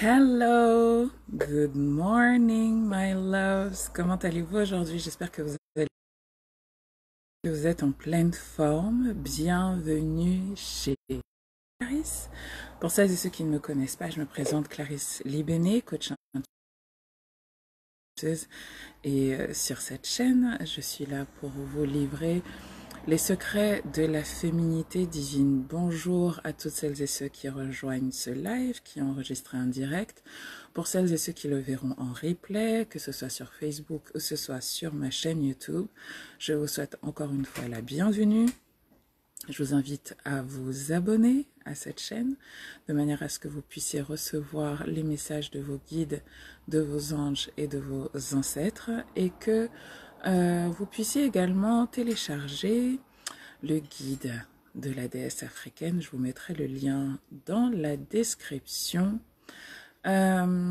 Hello, good morning, my loves. Comment allez-vous aujourd'hui? J'espère que vous êtes en pleine forme. Bienvenue chez Clarisse. Pour celles et ceux qui ne me connaissent pas, je me présente Clarisse Libéné, coach intuitive. Et sur cette chaîne, je suis là pour vous livrer les secrets de la féminité divine. Bonjour à toutes celles et ceux qui rejoignent ce live, qui ont enregistré un direct. Pour celles et ceux qui le verront en replay, que ce soit sur Facebook ou ce soit sur ma chaîne YouTube, je vous souhaite encore une fois la bienvenue. Je vous invite à vous abonner à cette chaîne de manière à ce que vous puissiez recevoir les messages de vos guides, de vos anges et de vos ancêtres et que vous puissiez également télécharger le guide de la déesse africaine. Je vous mettrai le lien dans la description. Voilà,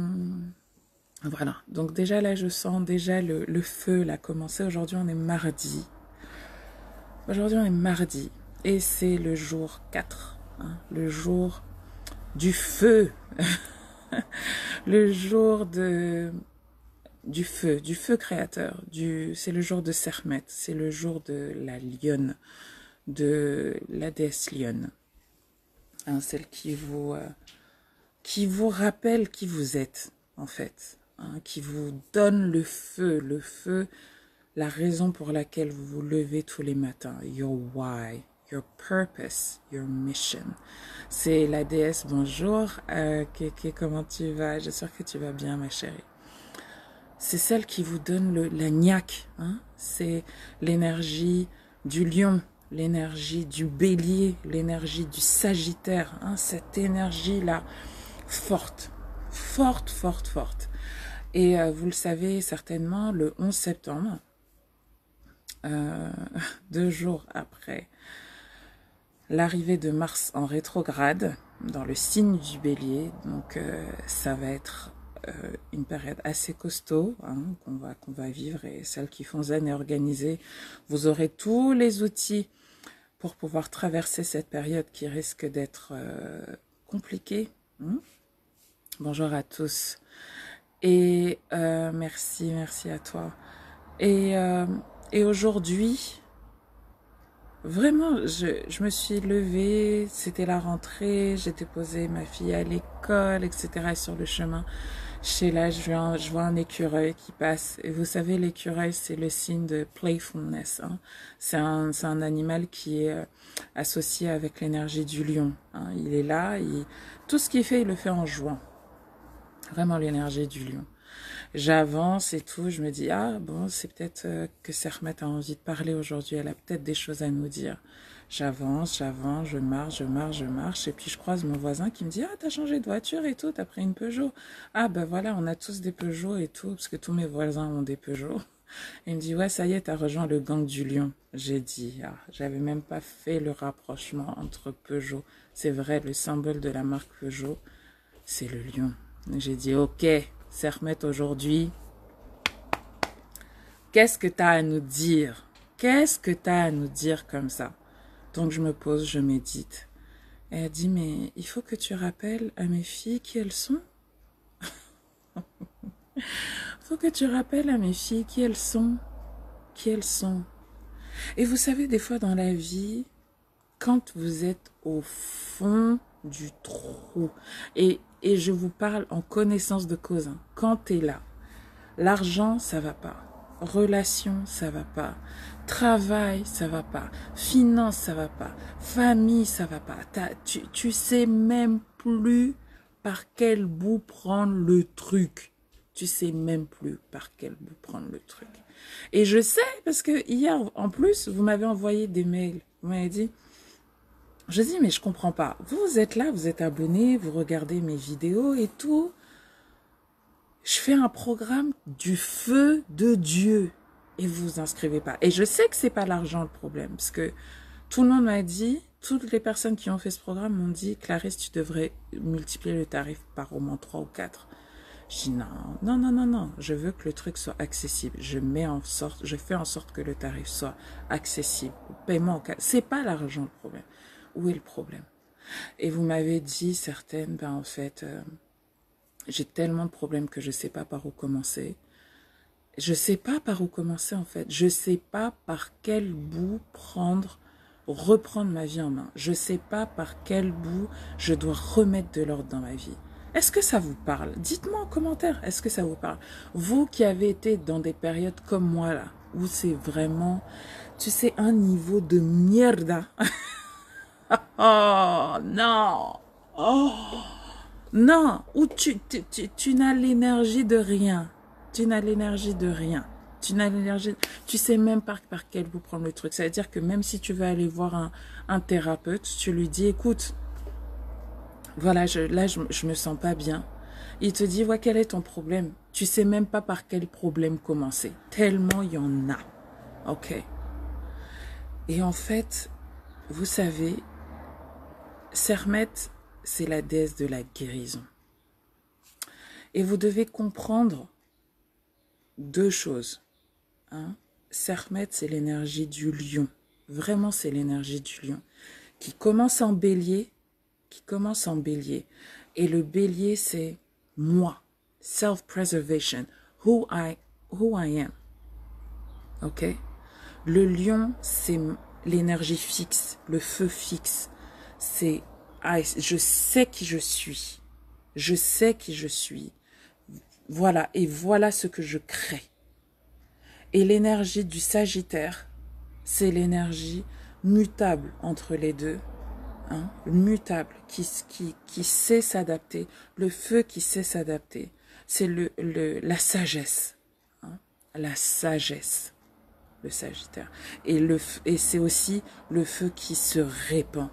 donc déjà là je sens déjà le feu là commencer. Aujourd'hui on est mardi. Aujourd'hui on est mardi et c'est le jour 4, hein, le jour du feu. Le jour du feu créateur. C'est le jour de Sermet, c'est le jour de la lionne, de la déesse lionne. Hein, celle qui vous rappelle qui vous êtes en fait. Hein, qui vous donne le feu, la raison pour laquelle vous vous levez tous les matins, your why, your purpose, your mission. C'est la déesse, bonjour, Kéké, comment tu vas? J'espère que tu vas bien, ma chérie. C'est celle qui vous donne la niaque, hein? C'est l'énergie du lion, l'énergie du bélier, l'énergie du sagittaire, hein? Cette énergie-là, forte, forte, forte, forte. Et vous le savez certainement, le 11 septembre, 2 jours après l'arrivée de Mars en rétrograde dans le signe du bélier, donc ça va être une période assez costaud, hein, qu'on va vivre, et celles qui font zen et organisées, vous aurez tous les outils pour pouvoir traverser cette période qui risque d'être compliquée. Hein. Bonjour à tous. Et merci à toi. Et aujourd'hui, vraiment, je me suis levée, c'était la rentrée, j'ai déposé ma fille à l'école, etc. Et sur le chemin, je vois un écureuil qui passe. Et vous savez, l'écureuil, c'est le signe de playfulness. Hein. C'est un animal qui est associé avec l'énergie du lion. Hein. Il est là, tout ce qu'il fait, il le fait en jouant. Vraiment l'énergie du lion. J'avance et tout, je me dis, ah bon, c'est peut-être que Sermet a envie de parler aujourd'hui, elle a peut-être des choses à nous dire. J'avance, je marche, et puis je croise mon voisin qui me dit, ah, t'as changé de voiture et tout, t'as pris une Peugeot. Ah ben voilà, on a tous des Peugeot et tout, parce que tous mes voisins ont des Peugeot. Et il me dit, ouais, ça y est, t'as rejoint le gang du lion. J'ai dit, ah, j'avais même pas fait le rapprochement entre Peugeot. C'est vrai, le symbole de la marque Peugeot, c'est le lion. J'ai dit, ok, Sermet aujourd'hui, qu'est-ce que tu as à nous dire? Qu'est-ce que tu as à nous dire comme ça? Donc je me pose, je médite. Et elle dit, mais il faut que tu rappelles à mes filles qui elles sont. Il faut que tu rappelles à mes filles qui elles sont. Qui elles sont. Et vous savez, des fois dans la vie, quand vous êtes au fond du trou, et je vous parle en connaissance de cause, hein, quand tu es là, l'argent, ça va pas. Relation, ça va pas. Travail, ça va pas. Finance, ça va pas. Famille, ça va pas. Tu sais même plus par quel bout prendre le truc. Tu sais même plus par quel bout prendre le truc. Et je sais parce que hier, en plus, vous m'avez envoyé des mails. Vous m'avez dit, je dis, mais je comprends pas. Vous êtes là, vous êtes abonné, vous regardez mes vidéos et tout. Je fais un programme du feu de Dieu et vous vous inscrivez pas. Et je sais que c'est pas l'argent le problème, parce que tout le monde m'a dit, toutes les personnes qui ont fait ce programme m'ont dit, Clarisse, tu devrais multiplier le tarif par au moins 3 ou 4. Je dis non, je veux que le truc soit accessible. Je fais en sorte que le tarif soit accessible. Le paiement, c'est pas l'argent le problème. Où est le problème? Et vous m'avez dit certaines, ben en fait, J'ai tellement de problèmes que je ne sais pas par où commencer. Je ne sais pas par où commencer en fait. Je ne sais pas par quel bout reprendre ma vie en main. Je ne sais pas par quel bout je dois remettre de l'ordre dans ma vie. Est-ce que ça vous parle? Dites-moi en commentaire, est-ce que ça vous parle? Vous qui avez été dans des périodes comme moi là, où c'est vraiment, tu sais, un niveau de mierda. Oh non! Oh non! Où tu n'as l'énergie de rien. Tu n'as l'énergie de rien. Tu n'as l'énergie... Tu sais même pas par quel bout prendre le truc. Ça veut dire que même si tu veux aller voir un thérapeute, tu lui dis, écoute, voilà, je me sens pas bien. Il te dit, ouais, quel est ton problème? Tu sais même pas par quel problème commencer. Tellement il y en a. Ok? Et en fait, vous savez, Sekhmet, c'est la déesse de la guérison. Et vous devez comprendre deux choses. Hein? Sekhmet, c'est l'énergie du lion. Vraiment, c'est l'énergie du lion. Qui commence en bélier. Et le bélier, c'est moi. Self-preservation. Who I am. Ok? Le lion, c'est l'énergie fixe. Le feu fixe. C'est je sais qui je suis. Je sais qui je suis. Voilà. Et voilà ce que je crée. Et l'énergie du Sagittaire, c'est l'énergie mutable entre les deux. Hein, mutable, qui sait s'adapter. Le feu qui sait s'adapter. C'est la sagesse. Hein, la sagesse. Le Sagittaire. Et c'est aussi le feu qui se répand.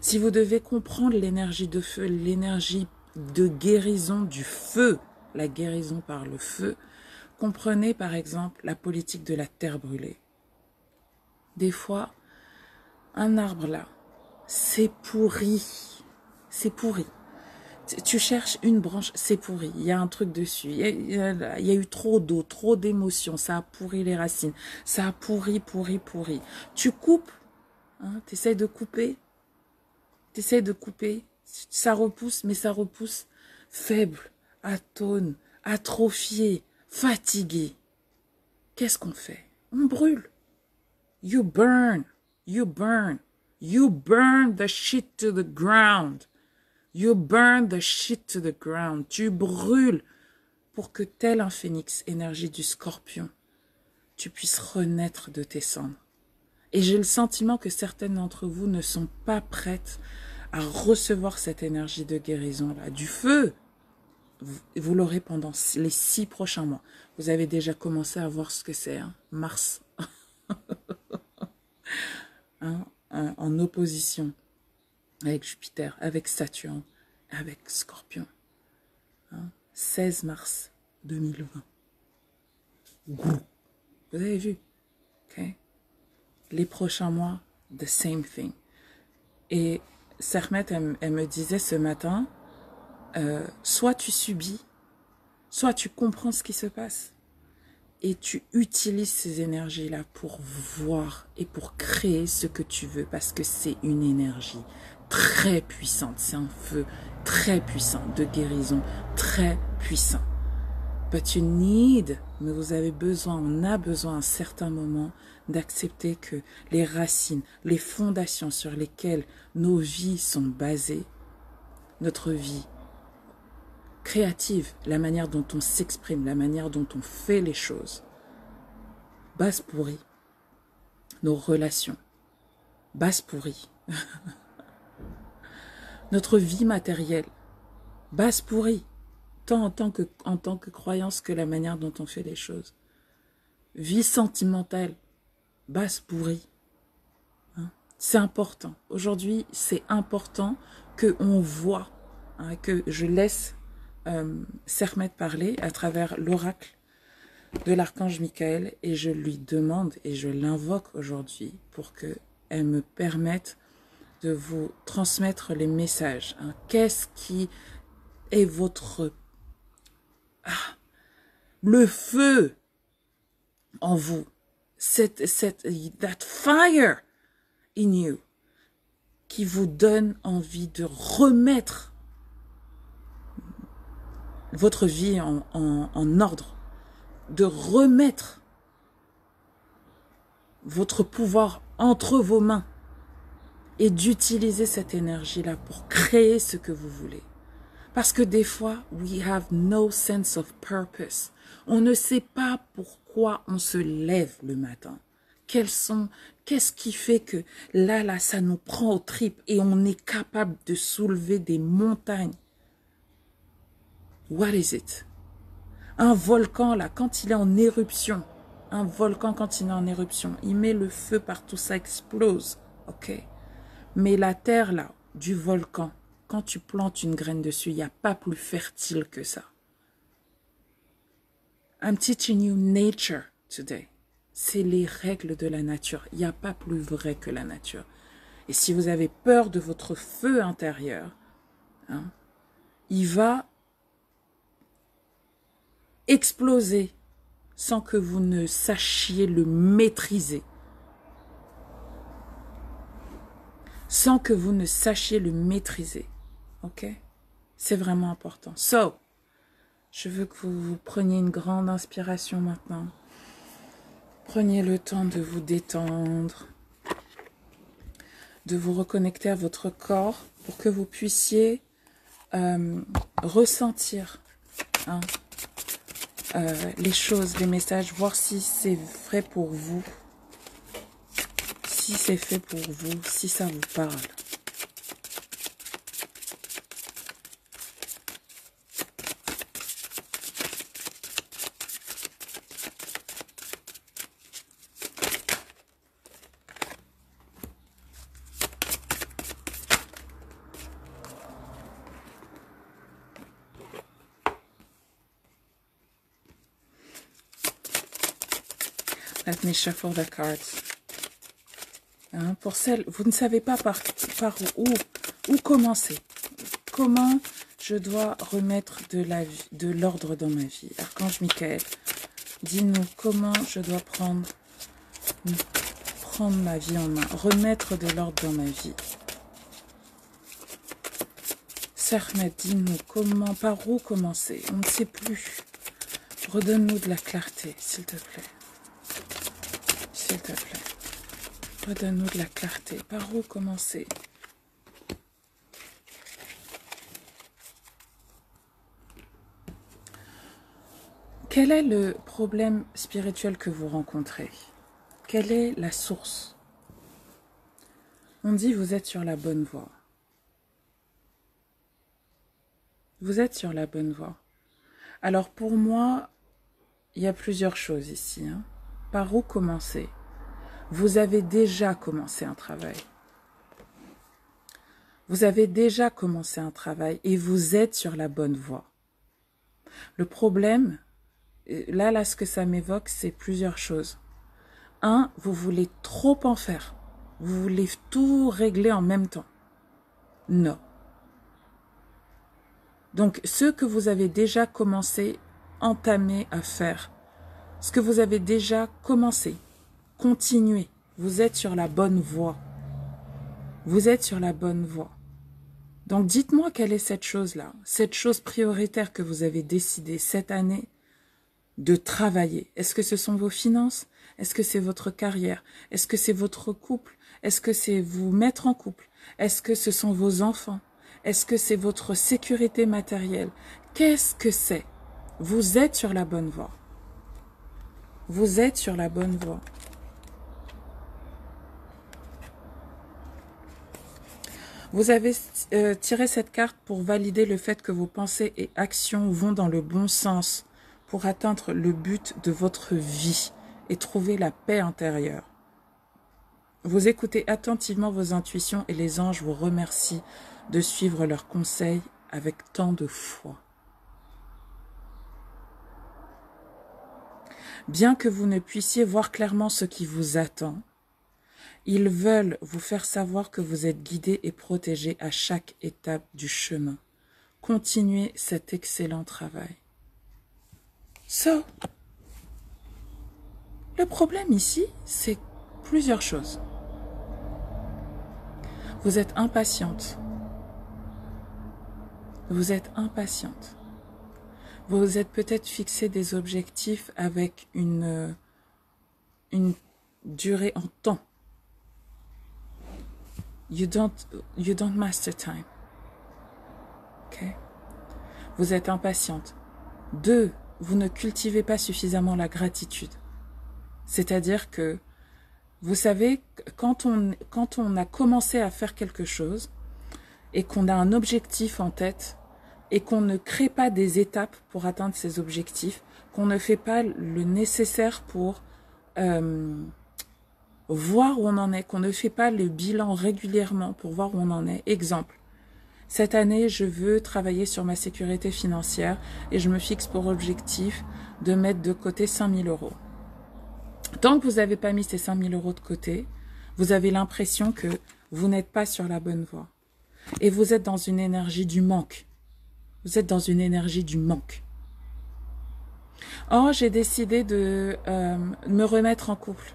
Si vous devez comprendre l'énergie de feu, l'énergie de guérison du feu, la guérison par le feu, comprenez par exemple la politique de la terre brûlée. Des fois, un arbre là, c'est pourri. C'est pourri. Tu cherches une branche, c'est pourri. Il y a un truc dessus. Il y a eu trop d'eau, trop d'émotions. Ça a pourri les racines. Ça a pourri. Tu coupes. Hein, tu essaies de couper. Ça repousse, mais ça repousse faible, atone, atrophié, fatigué. Qu'est-ce qu'on fait? On brûle. You burn the shit to the ground. You burn the shit to the ground. Tu brûles pour que tel un phénix, énergie du scorpion, tu puisses renaître de tes cendres. Et j'ai le sentiment que certaines d'entre vous ne sont pas prêtes à recevoir cette énergie de guérison-là, du feu. Vous l'aurez pendant les 6 prochains mois. Vous avez déjà commencé à voir ce que c'est, hein? Mars. Hein? En opposition avec Jupiter, avec Saturne, avec Scorpion. Hein? 16 mars 2020. Vous avez vu? Okay? Les prochains mois, the same thing. Et Sekhmet, elle me disait ce matin, soit tu subis, soit tu comprends ce qui se passe. Et tu utilises ces énergies-là pour voir et pour créer ce que tu veux. Parce que c'est une énergie très puissante. C'est un feu très puissant de guérison, très puissant. But you need, mais vous avez besoin, on a besoin à un certain moment d'accepter que les racines, les fondations sur lesquelles nos vies sont basées, notre vie créative, la manière dont on s'exprime, la manière dont on fait les choses, base pourrie. Nos relations, base pourrie. Notre vie matérielle, base pourrie. Tant en tant que croyance que la manière dont on fait les choses. Vie sentimentale, base pourrie. Hein? C'est important. Aujourd'hui, c'est important qu'on voit, hein, que je laisse Sekhmet parler à travers l'oracle de l'archange Michael et je lui demande et je l'invoque aujourd'hui pour qu'elle me permette de vous transmettre les messages. Hein. Qu'est-ce qui est votre... le feu en vous, that fire in you, qui vous donne envie de remettre votre vie en ordre, de remettre votre pouvoir entre vos mains et d'utiliser cette énergie-là pour créer ce que vous voulez. Parce que des fois, we have no sense of purpose. On ne sait pas pourquoi on se lève le matin. Qu'est-ce qui fait que là, ça nous prend aux tripes et on est capable de soulever des montagnes? What is it? Un volcan, là, quand il est en éruption, un volcan, quand il est en éruption, il met le feu partout, ça explose, ok? Mais la terre, là, du volcan, quand tu plantes une graine dessus, il n'y a pas plus fertile que ça. I'm teaching you nature today. C'est les règles de la nature. Il n'y a pas plus vrai que la nature. Et si vous avez peur de votre feu intérieur, hein, il va exploser sans que vous ne sachiez le maîtriser. Sans que vous ne sachiez le maîtriser. Ok? C'est vraiment important. So, je veux que vous preniez une grande inspiration maintenant. Prenez le temps de vous détendre, de vous reconnecter à votre corps pour que vous puissiez ressentir hein, les choses, les messages, voir si c'est vrai pour vous, si c'est fait pour vous, si ça vous parle. Let me shuffle the cards. Hein, pour celles, vous ne savez pas par où commencer. Comment je dois remettre de l'ordre dans ma vie. Archange Michael, dis-nous comment je dois prendre ma vie en main. Remettre de l'ordre dans ma vie. Sermet, dis-nous comment, par où commencer. On ne sait plus. Redonne-nous de la clarté, s'il te plaît. S'il te plaît. Redonne-nous de la clarté. Par où commencer? Quel est le problème spirituel que vous rencontrez? Quelle est la source? On dit vous êtes sur la bonne voie. Vous êtes sur la bonne voie. Alors pour moi, il y a plusieurs choses ici. Hein. Par où commencer? Vous avez déjà commencé un travail. Vous avez déjà commencé un travail et vous êtes sur la bonne voie. Le problème, là, ce que ça m'évoque, c'est plusieurs choses. Un, vous voulez trop en faire. Vous voulez tout régler en même temps. Non. Donc, ce que vous avez déjà commencé, entamé à faire, ce que vous avez déjà commencé, continuez. Vous êtes sur la bonne voie. Vous êtes sur la bonne voie. Donc, dites-moi quelle est cette chose-là, cette chose prioritaire que vous avez décidé cette année de travailler. Est-ce que ce sont vos finances? Est-ce que c'est votre carrière? Est-ce que c'est votre couple? Est-ce que c'est vous mettre en couple? Est-ce que ce sont vos enfants? Est-ce que c'est votre sécurité matérielle? Qu'est-ce que c'est? Vous êtes sur la bonne voie. Vous êtes sur la bonne voie. Vous avez tiré cette carte pour valider le fait que vos pensées et actions vont dans le bon sens pour atteindre le but de votre vie et trouver la paix intérieure. Vous écoutez attentivement vos intuitions et les anges vous remercient de suivre leurs conseils avec tant de foi. Bien que vous ne puissiez voir clairement ce qui vous attend, ils veulent vous faire savoir que vous êtes guidé et protégé à chaque étape du chemin. Continuez cet excellent travail. So, le problème ici, c'est plusieurs choses. Vous êtes impatiente. Vous êtes impatiente. Vous vous êtes peut-être fixé des objectifs avec une durée en temps. You don't master time. Ok? Vous êtes impatiente. 2, vous ne cultivez pas suffisamment la gratitude. C'est-à-dire que, vous savez, quand on a commencé à faire quelque chose et qu'on a un objectif en tête et qu'on ne crée pas des étapes pour atteindre ces objectifs, qu'on ne fait pas le nécessaire pour voir où on en est, qu'on ne fait pas le bilan régulièrement pour voir où on en est. Exemple, cette année, je veux travailler sur ma sécurité financière et je me fixe pour objectif de mettre de côté 5 000 euros. Tant que vous n'avez pas mis ces 5 000 euros de côté, vous avez l'impression que vous n'êtes pas sur la bonne voie. Et vous êtes dans une énergie du manque. Vous êtes dans une énergie du manque. Oh, j'ai décidé de me remettre en couple.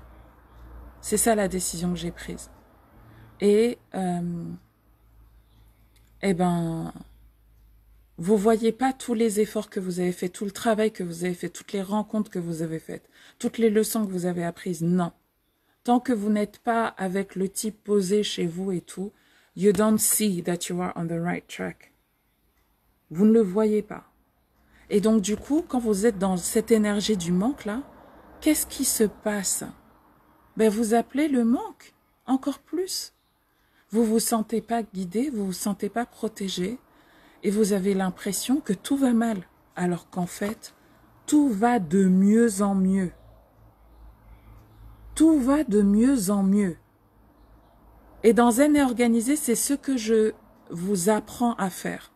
C'est ça la décision que j'ai prise. Et, eh ben, vous voyez pas tous les efforts que vous avez fait, tout le travail que vous avez fait, toutes les rencontres que vous avez faites, toutes les leçons que vous avez apprises. Non. Tant que vous n'êtes pas avec le type posé chez vous et tout, you don't see that you are on the right track. Vous ne le voyez pas. Et donc, du coup, quand vous êtes dans cette énergie du manque-là, qu'est-ce qui se passe? Ben, vous appelez le manque encore plus. Vous vous sentez pas guidé, vous vous sentez pas protégé et vous avez l'impression que tout va mal, alors qu'en fait, tout va de mieux en mieux. Tout va de mieux en mieux. Et dans Zen et Organisé, c'est ce que je vous apprends à faire.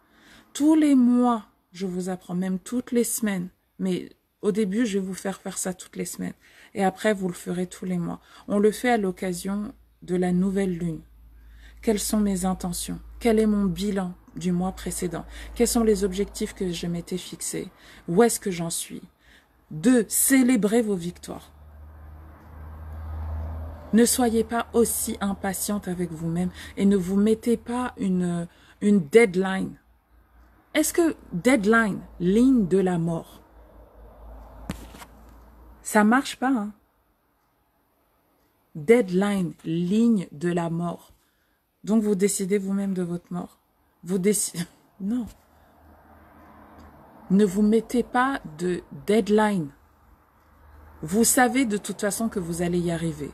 Tous les mois, je vous apprends, même toutes les semaines, mais au début, je vais vous faire ça toutes les semaines. Et après, vous le ferez tous les mois. On le fait à l'occasion de la nouvelle lune. Quelles sont mes intentions? Quel est mon bilan du mois précédent? Quels sont les objectifs que je m'étais fixés? Où est-ce que j'en suis? 2, célébrez vos victoires. Ne soyez pas aussi impatiente avec vous-même et ne vous mettez pas une deadline. Est-ce que deadline, ligne de la mort, ça marche pas, hein? Deadline, ligne de la mort. Donc vous décidez vous-même de votre mort. Vous décidez... Non. Ne vous mettez pas de deadline. Vous savez de toute façon que vous allez y arriver.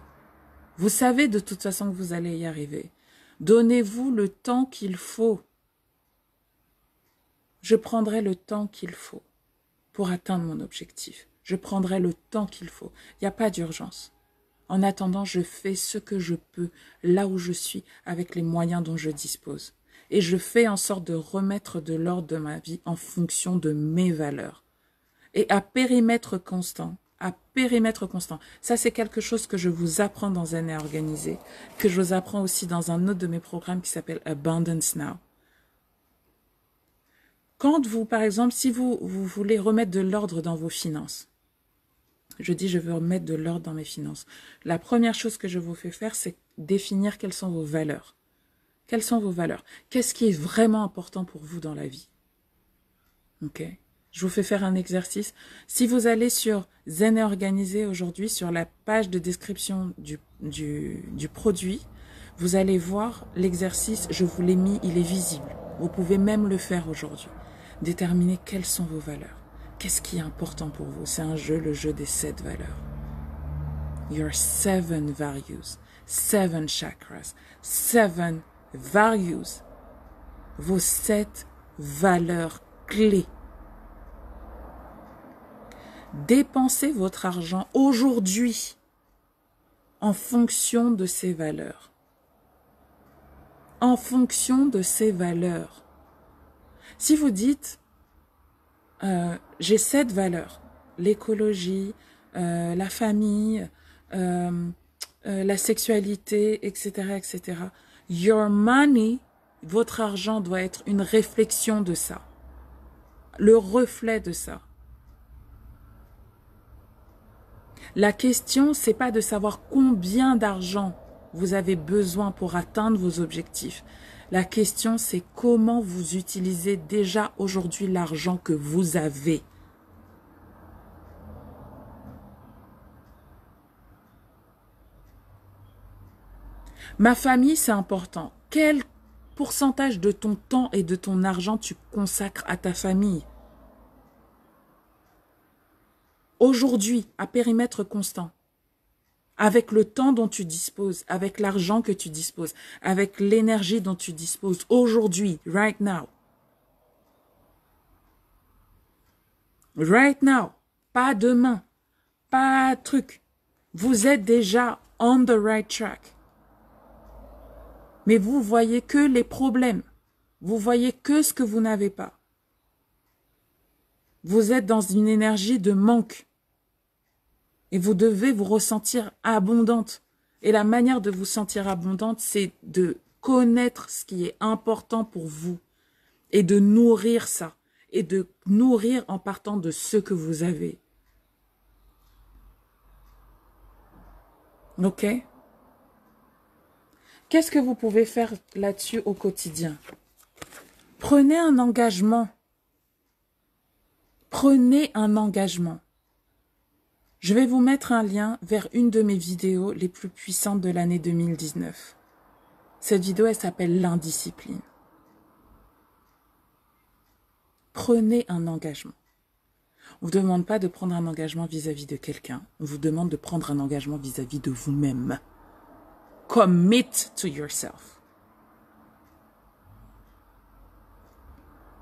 Vous savez de toute façon que vous allez y arriver. Donnez-vous le temps qu'il faut. Je prendrai le temps qu'il faut pour atteindre mon objectif. Je prendrai le temps qu'il faut. Il n'y a pas d'urgence. En attendant, je fais ce que je peux, là où je suis, avec les moyens dont je dispose. Et je fais en sorte de remettre de l'ordre de ma vie en fonction de mes valeurs. Et à périmètre constant, ça c'est quelque chose que je vous apprends dans Zen et Organisé, que je vous apprends aussi dans un autre de mes programmes qui s'appelle Abundance Now. Quand vous, par exemple, si vous voulez remettre de l'ordre dans vos finances, je dis je veux remettre de l'ordre dans mes finances. La première chose que je vous fais faire, c'est définir quelles sont vos valeurs. Quelles sont vos valeurs? Qu'est-ce qui est vraiment important pour vous dans la vie? Ok. Je vous fais faire un exercice. Si vous allez sur Zen et Organisé aujourd'hui, sur la page de description du produit, vous allez voir l'exercice, je vous l'ai mis, il est visible. Vous pouvez même le faire aujourd'hui. Déterminer quelles sont vos valeurs. Qu'est-ce qui est important pour vous? C'est un jeu, le jeu des 7 valeurs. Your 7 values, 7 chakras, 7 values. Vos 7 valeurs clés. Dépensez votre argent aujourd'hui en fonction de ces valeurs. En fonction de ces valeurs. Si vous dites, j'ai 7 valeurs, l'écologie, la famille, la sexualité, etc., etc. Your money, votre argent doit être une réflexion de ça, le reflet de ça. La question, c'est pas de savoir combien d'argent vous avez besoin pour atteindre vos objectifs. La question, c'est comment vous utilisez déjà aujourd'hui l'argent que vous avez. Ma famille, c'est important. Quel pourcentage de ton temps et de ton argent tu consacres à ta famille? Aujourd'hui, à périmètre constant, avec le temps dont tu disposes, avec l'argent que tu disposes, avec l'énergie dont tu disposes, aujourd'hui, right now. Right now, pas demain, pas truc. Vous êtes déjà on the right track. Mais vous voyez que les problèmes. Vous voyez que ce que vous n'avez pas. Vous êtes dans une énergie de manque. Et vous devez vous ressentir abondante. Et la manière de vous sentir abondante, c'est de connaître ce qui est important pour vous. Et de nourrir ça. Et de nourrir en partant de ce que vous avez. Ok? Qu'est-ce que vous pouvez faire là-dessus au quotidien? Prenez un engagement. Prenez un engagement. Je vais vous mettre un lien vers une de mes vidéos les plus puissantes de l'année 2019. Cette vidéo, elle s'appelle l'indiscipline. Prenez un engagement. On ne vous demande pas de prendre un engagement vis-à-vis de quelqu'un. On vous demande de prendre un engagement vis-à-vis de vous-même. Commit to yourself.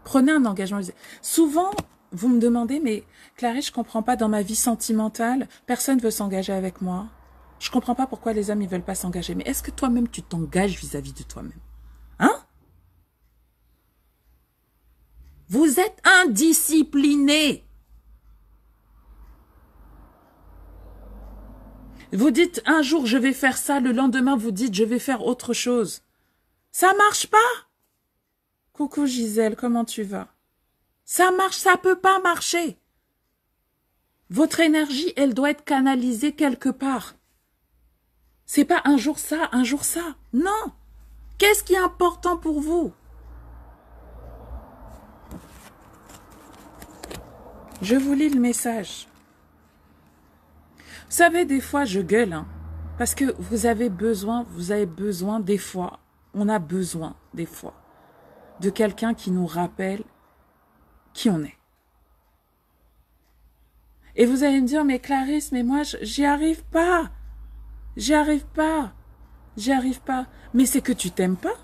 Prenez un engagement. Souvent, vous me demandez, mais Clarisse, je comprends pas, dans ma vie sentimentale, personne ne veut s'engager avec moi. Je comprends pas pourquoi les hommes, ils veulent pas s'engager. Mais est-ce que toi-même, tu t'engages vis-à-vis de toi-même? Hein? Vous êtes indiscipliné. Vous dites, un jour, je vais faire ça. Le lendemain, vous dites, je vais faire autre chose. Ça marche pas? Coucou Gisèle, comment tu vas? Ça marche, ça peut pas marcher. Votre énergie, elle doit être canalisée quelque part. C'est pas un jour ça, un jour ça. Non. Qu'est-ce qui est important pour vous? Je vous lis le message. Vous savez, des fois, je gueule, hein, parce que vous avez besoin des fois, on a besoin des fois de quelqu'un qui nous rappelle qui on est. Et vous allez me dire, mais Clarisse, mais moi, j'y arrive pas. J'y arrive pas. J'y arrive pas. Mais c'est que tu t'aimes pas.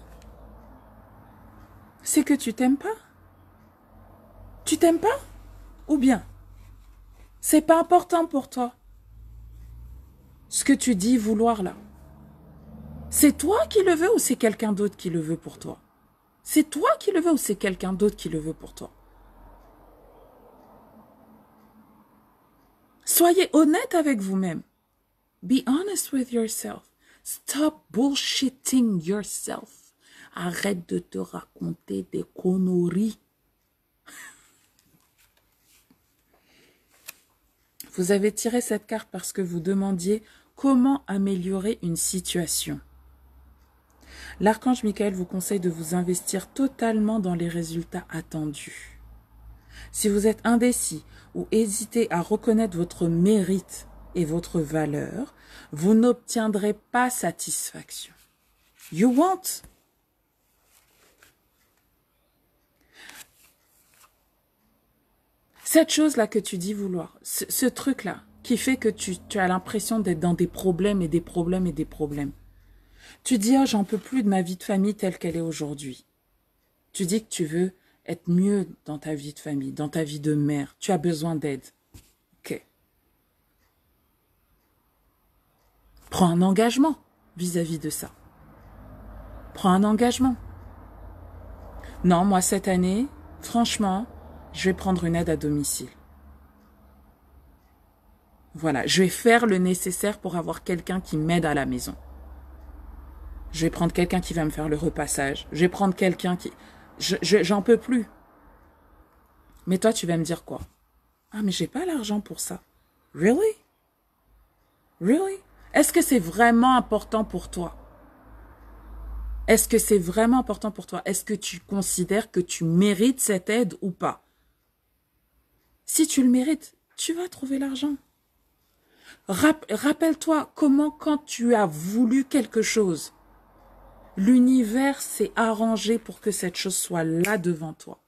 C'est que tu t'aimes pas. Tu t'aimes pas? Ou bien, c'est pas important pour toi. Ce que tu dis vouloir là. C'est toi qui le veux ou c'est quelqu'un d'autre qui le veut pour toi? C'est toi qui le veux ou c'est quelqu'un d'autre qui le veut pour toi? Soyez honnête avec vous-même. Be honest with yourself. Stop bullshitting yourself. Arrête de te raconter des conneries. Vous avez tiré cette carte parce que vous demandiez comment améliorer une situation. L'archange Michael vous conseille de vous investir totalement dans les résultats attendus. Si vous êtes indécis ou hésitez à reconnaître votre mérite et votre valeur, vous n'obtiendrez pas satisfaction. You won't. Cette chose-là que tu dis vouloir, ce truc-là, qui fait que tu as l'impression d'être dans des problèmes et des problèmes et des problèmes. Tu dis, oh, j'en peux plus de ma vie de famille telle qu'elle est aujourd'hui. Tu dis que tu veux être mieux dans ta vie de famille, dans ta vie de mère. Tu as besoin d'aide. Ok. Prends un engagement vis-à-vis de ça. Prends un engagement. Non, moi, cette année, franchement, je vais prendre une aide à domicile. Voilà, je vais faire le nécessaire pour avoir quelqu'un qui m'aide à la maison. Je vais prendre quelqu'un qui va me faire le repassage. Je vais prendre quelqu'un qui... J'en peux plus. Mais toi, tu vas me dire quoi? Ah, mais j'ai pas l'argent pour ça. Really? Really? Est-ce que c'est vraiment important pour toi? Est-ce que c'est vraiment important pour toi? Est-ce que tu considères que tu mérites cette aide ou pas? Si tu le mérites, tu vas trouver l'argent. Rappelle-toi comment quand tu as voulu quelque chose, L'univers s'est arrangé pour que cette chose soit là devant toi.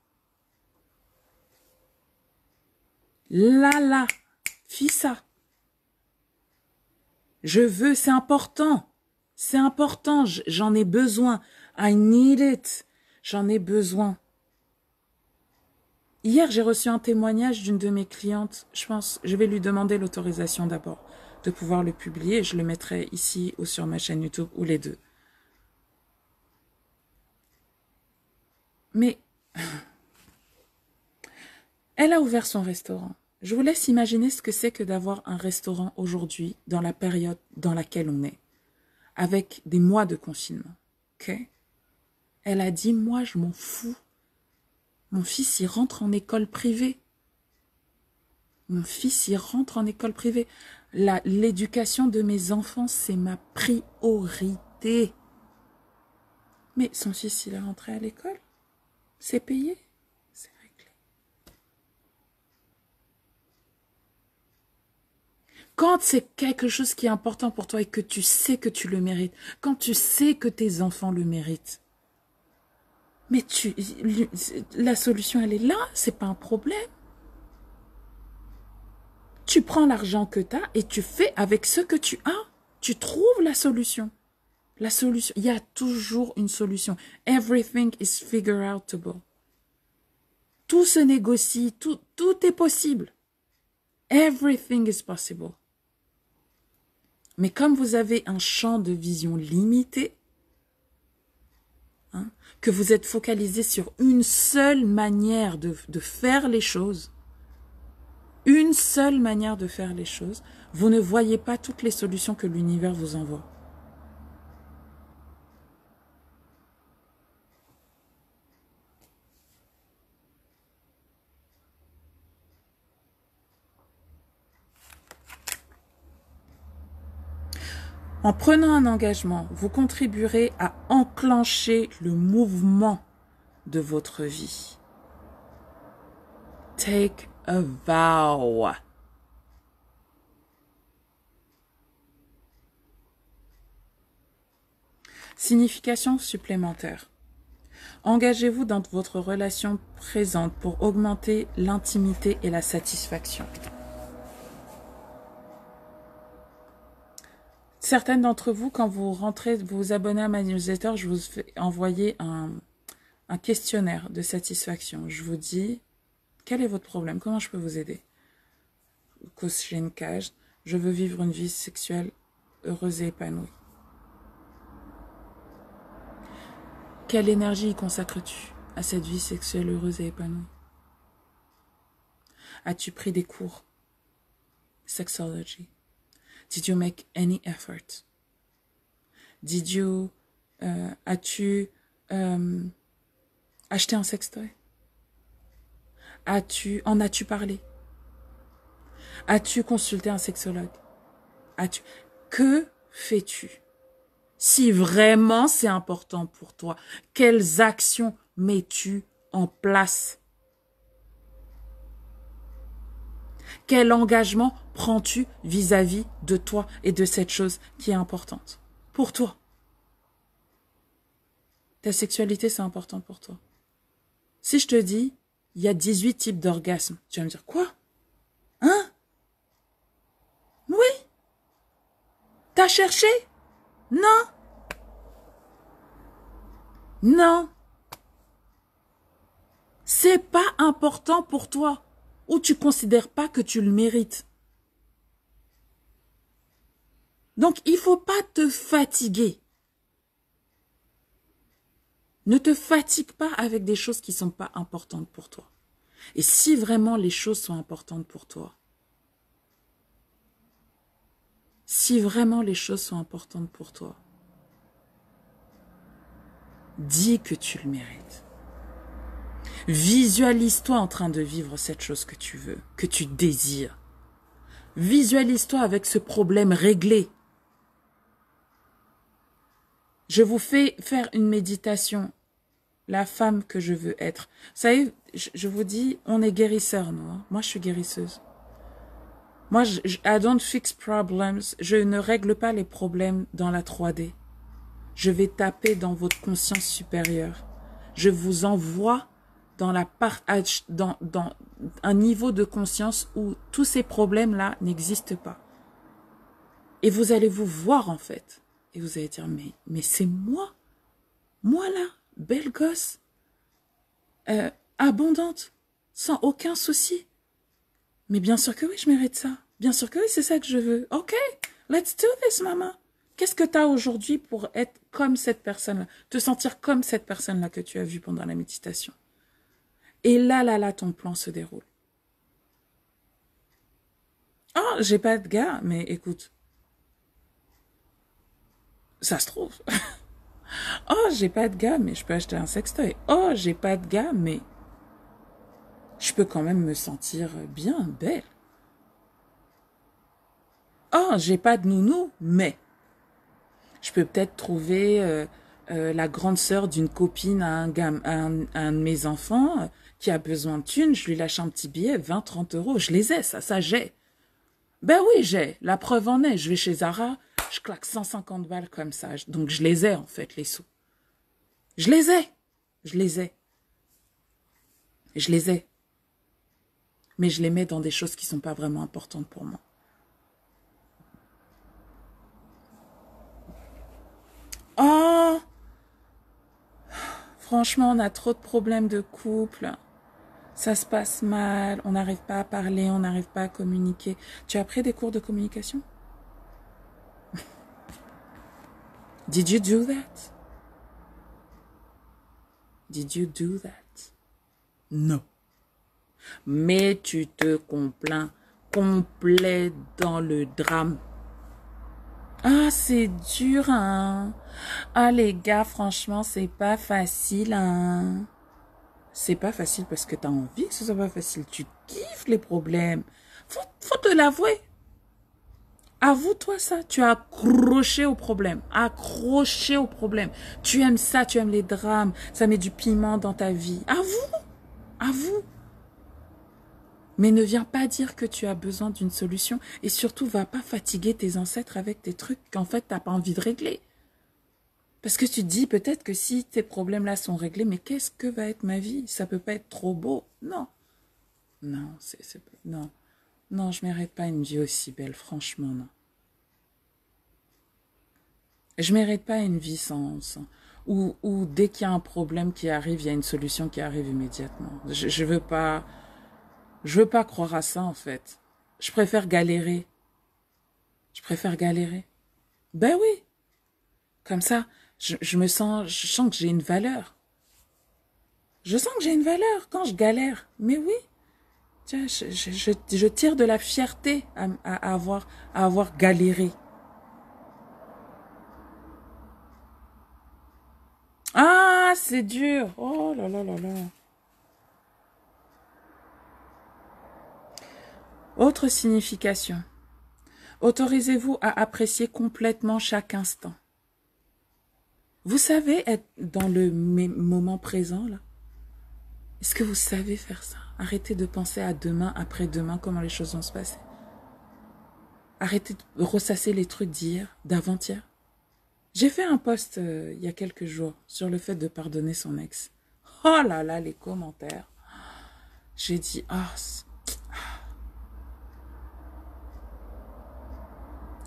Là, fais ça. Je veux, c'est important. C'est important, j'en ai besoin. I need it. J'en ai besoin. Hier, j'ai reçu un témoignage d'une de mes clientes. Je vais lui demander l'autorisation d'abord de pouvoir le publier. Je le mettrai ici ou sur ma chaîne YouTube ou les deux. Mais elle a ouvert son restaurant. Je vous laisse imaginer ce que c'est que d'avoir un restaurant aujourd'hui dans la période dans laquelle on est, avec des mois de confinement. Okay? Elle a dit, moi, je m'en fous. Mon fils, il rentre en école privée. Mon fils, il rentre en école privée. L'éducation de mes enfants, c'est ma priorité. Mais son fils, il est rentré à l'école. C'est payé. C'est réglé. Quand c'est quelque chose qui est important pour toi et que tu sais que tu le mérites, quand tu sais que tes enfants le méritent, mais la solution, elle est là, c'est pas un problème. Tu prends l'argent que tu as et tu fais avec ce que tu as. Tu trouves la solution. La solution, il y a toujours une solution. Everything is figure outable. Tout se négocie, tout est possible. Everything is possible. Mais comme vous avez un champ de vision limité, hein, que vous êtes focalisé sur une seule manière de faire les choses, une seule manière de faire les choses, vous ne voyez pas toutes les solutions que l'univers vous envoie. En prenant un engagement, vous contribuerez à enclencher le mouvement de votre vie. Take a vow. Signification supplémentaire. Engagez-vous dans votre relation présente pour augmenter l'intimité et la satisfaction. Certaines d'entre vous, quand vous rentrez, vous vous abonnez à ma newsletter, je vous fais envoyer un questionnaire de satisfaction. Je vous dis, quel est votre problème? Comment je peux vous aider? Cause j'ai une cage, je veux vivre une vie sexuelle heureuse et épanouie. Quelle énergie y consacres-tu à cette vie sexuelle heureuse et épanouie? As-tu pris des cours? Sexology. Did you make any effort? Did you, as-tu acheté un sextoy? En as-tu parlé? As-tu consulté un sexologue? Que fais-tu? Si vraiment c'est important pour toi, quelles actions mets-tu en place? Quel engagement prends-tu vis-à-vis de toi et de cette chose qui est importante pour toi? Ta sexualité, c'est important pour toi. Si je te dis, il y a 18 types d'orgasmes, tu vas me dire, quoi? Hein? Oui? T'as cherché? Non? Non. C'est pas important pour toi. Ou tu considères pas que tu le mérites. Donc, il faut pas te fatiguer. Ne te fatigue pas avec des choses qui sont pas importantes pour toi. Et si vraiment les choses sont importantes pour toi, si vraiment les choses sont importantes pour toi, dis que tu le mérites. Visualise-toi en train de vivre cette chose que tu veux, que tu désires. Visualise-toi avec ce problème réglé. Je vous fais faire une méditation. La femme que je veux être. Vous savez, je vous dis, on est guérisseurs, nous. Hein. Moi, je suis guérisseuse. Moi, I don't fix problems. Je ne règle pas les problèmes dans la 3D. Je vais taper dans votre conscience supérieure. Je vous envoie dans dans un niveau de conscience où tous ces problèmes-là n'existent pas. Et vous allez vous voir en fait. Et vous allez dire, mais c'est moi. Moi là, belle gosse, abondante, sans aucun souci. Mais bien sûr que oui, je mérite ça. Bien sûr que oui, c'est ça que je veux. Ok, let's do this, maman. Qu'est-ce que tu as aujourd'hui pour être comme cette personne-là, te sentir comme cette personne-là que tu as vue pendant la méditation? Et là, ton plan se déroule. Oh, j'ai pas de gars, mais écoute, ça se trouve. Oh, j'ai pas de gars, mais je peux acheter un sextoy. Oh, j'ai pas de gars, mais je peux quand même me sentir bien, belle. Oh, j'ai pas de nounou, mais je peux peut-être trouver la grande sœur d'une copine à un de mes enfants qui a besoin de thunes. Je lui lâche un petit billet, 20, 30 euros. Je les ai, ça j'ai. Ben oui, j'ai. La preuve en est. Je vais chez Zara, je claque 150 balles comme ça. Donc je les ai en fait, les sous. Je les ai. Je les ai. Je les ai. Mais je les mets dans des choses qui sont pas vraiment importantes pour moi. Oh, franchement, on a trop de problèmes de couple. Ça se passe mal, on n'arrive pas à parler, on n'arrive pas à communiquer. Tu as pris des cours de communication? Did you do that? Did you do that? Non. Mais tu te complains complet dans le drame. Ah, c'est dur, hein. Ah, les gars, franchement, c'est pas facile, hein. C'est pas facile parce que t'as envie que ce soit pas facile. Tu kiffes les problèmes. Faut te l'avouer. Avoue-toi ça. Tu as accroché au problème. Accroché au problème. Tu aimes ça, tu aimes les drames. Ça met du piment dans ta vie. Avoue. Avoue. Mais ne viens pas dire que tu as besoin d'une solution. Et surtout, va pas fatiguer tes ancêtres avec des trucs qu'en fait, t'as pas envie de régler. Parce que tu te dis peut-être que si tes problèmes-là sont réglés, mais qu'est-ce que va être ma vie? Ça peut pas être trop beau. Non. Non, non. Non, je mérite pas une vie aussi belle, franchement, non. Je mérite pas une vie où dès qu'il y a un problème qui arrive, il y a une solution qui arrive immédiatement. Je veux pas croire à ça, en fait. Je préfère galérer. Je préfère galérer. Ben oui. Comme ça, je sens que j'ai une valeur. Je sens que j'ai une valeur quand je galère. Mais oui. Tiens, je tire de la fierté à avoir galéré. Ah, c'est dur. Oh là là là là. Autre signification. Autorisez-vous à apprécier complètement chaque instant. Vous savez être dans le moment présent, là? Est-ce que vous savez faire ça? Arrêtez de penser à demain, après-demain, comment les choses vont se passer. Arrêtez de ressasser les trucs d'hier, d'avant-hier. J'ai fait un post il y a quelques jours sur le fait de pardonner son ex. Oh là là, les commentaires. J'ai dit,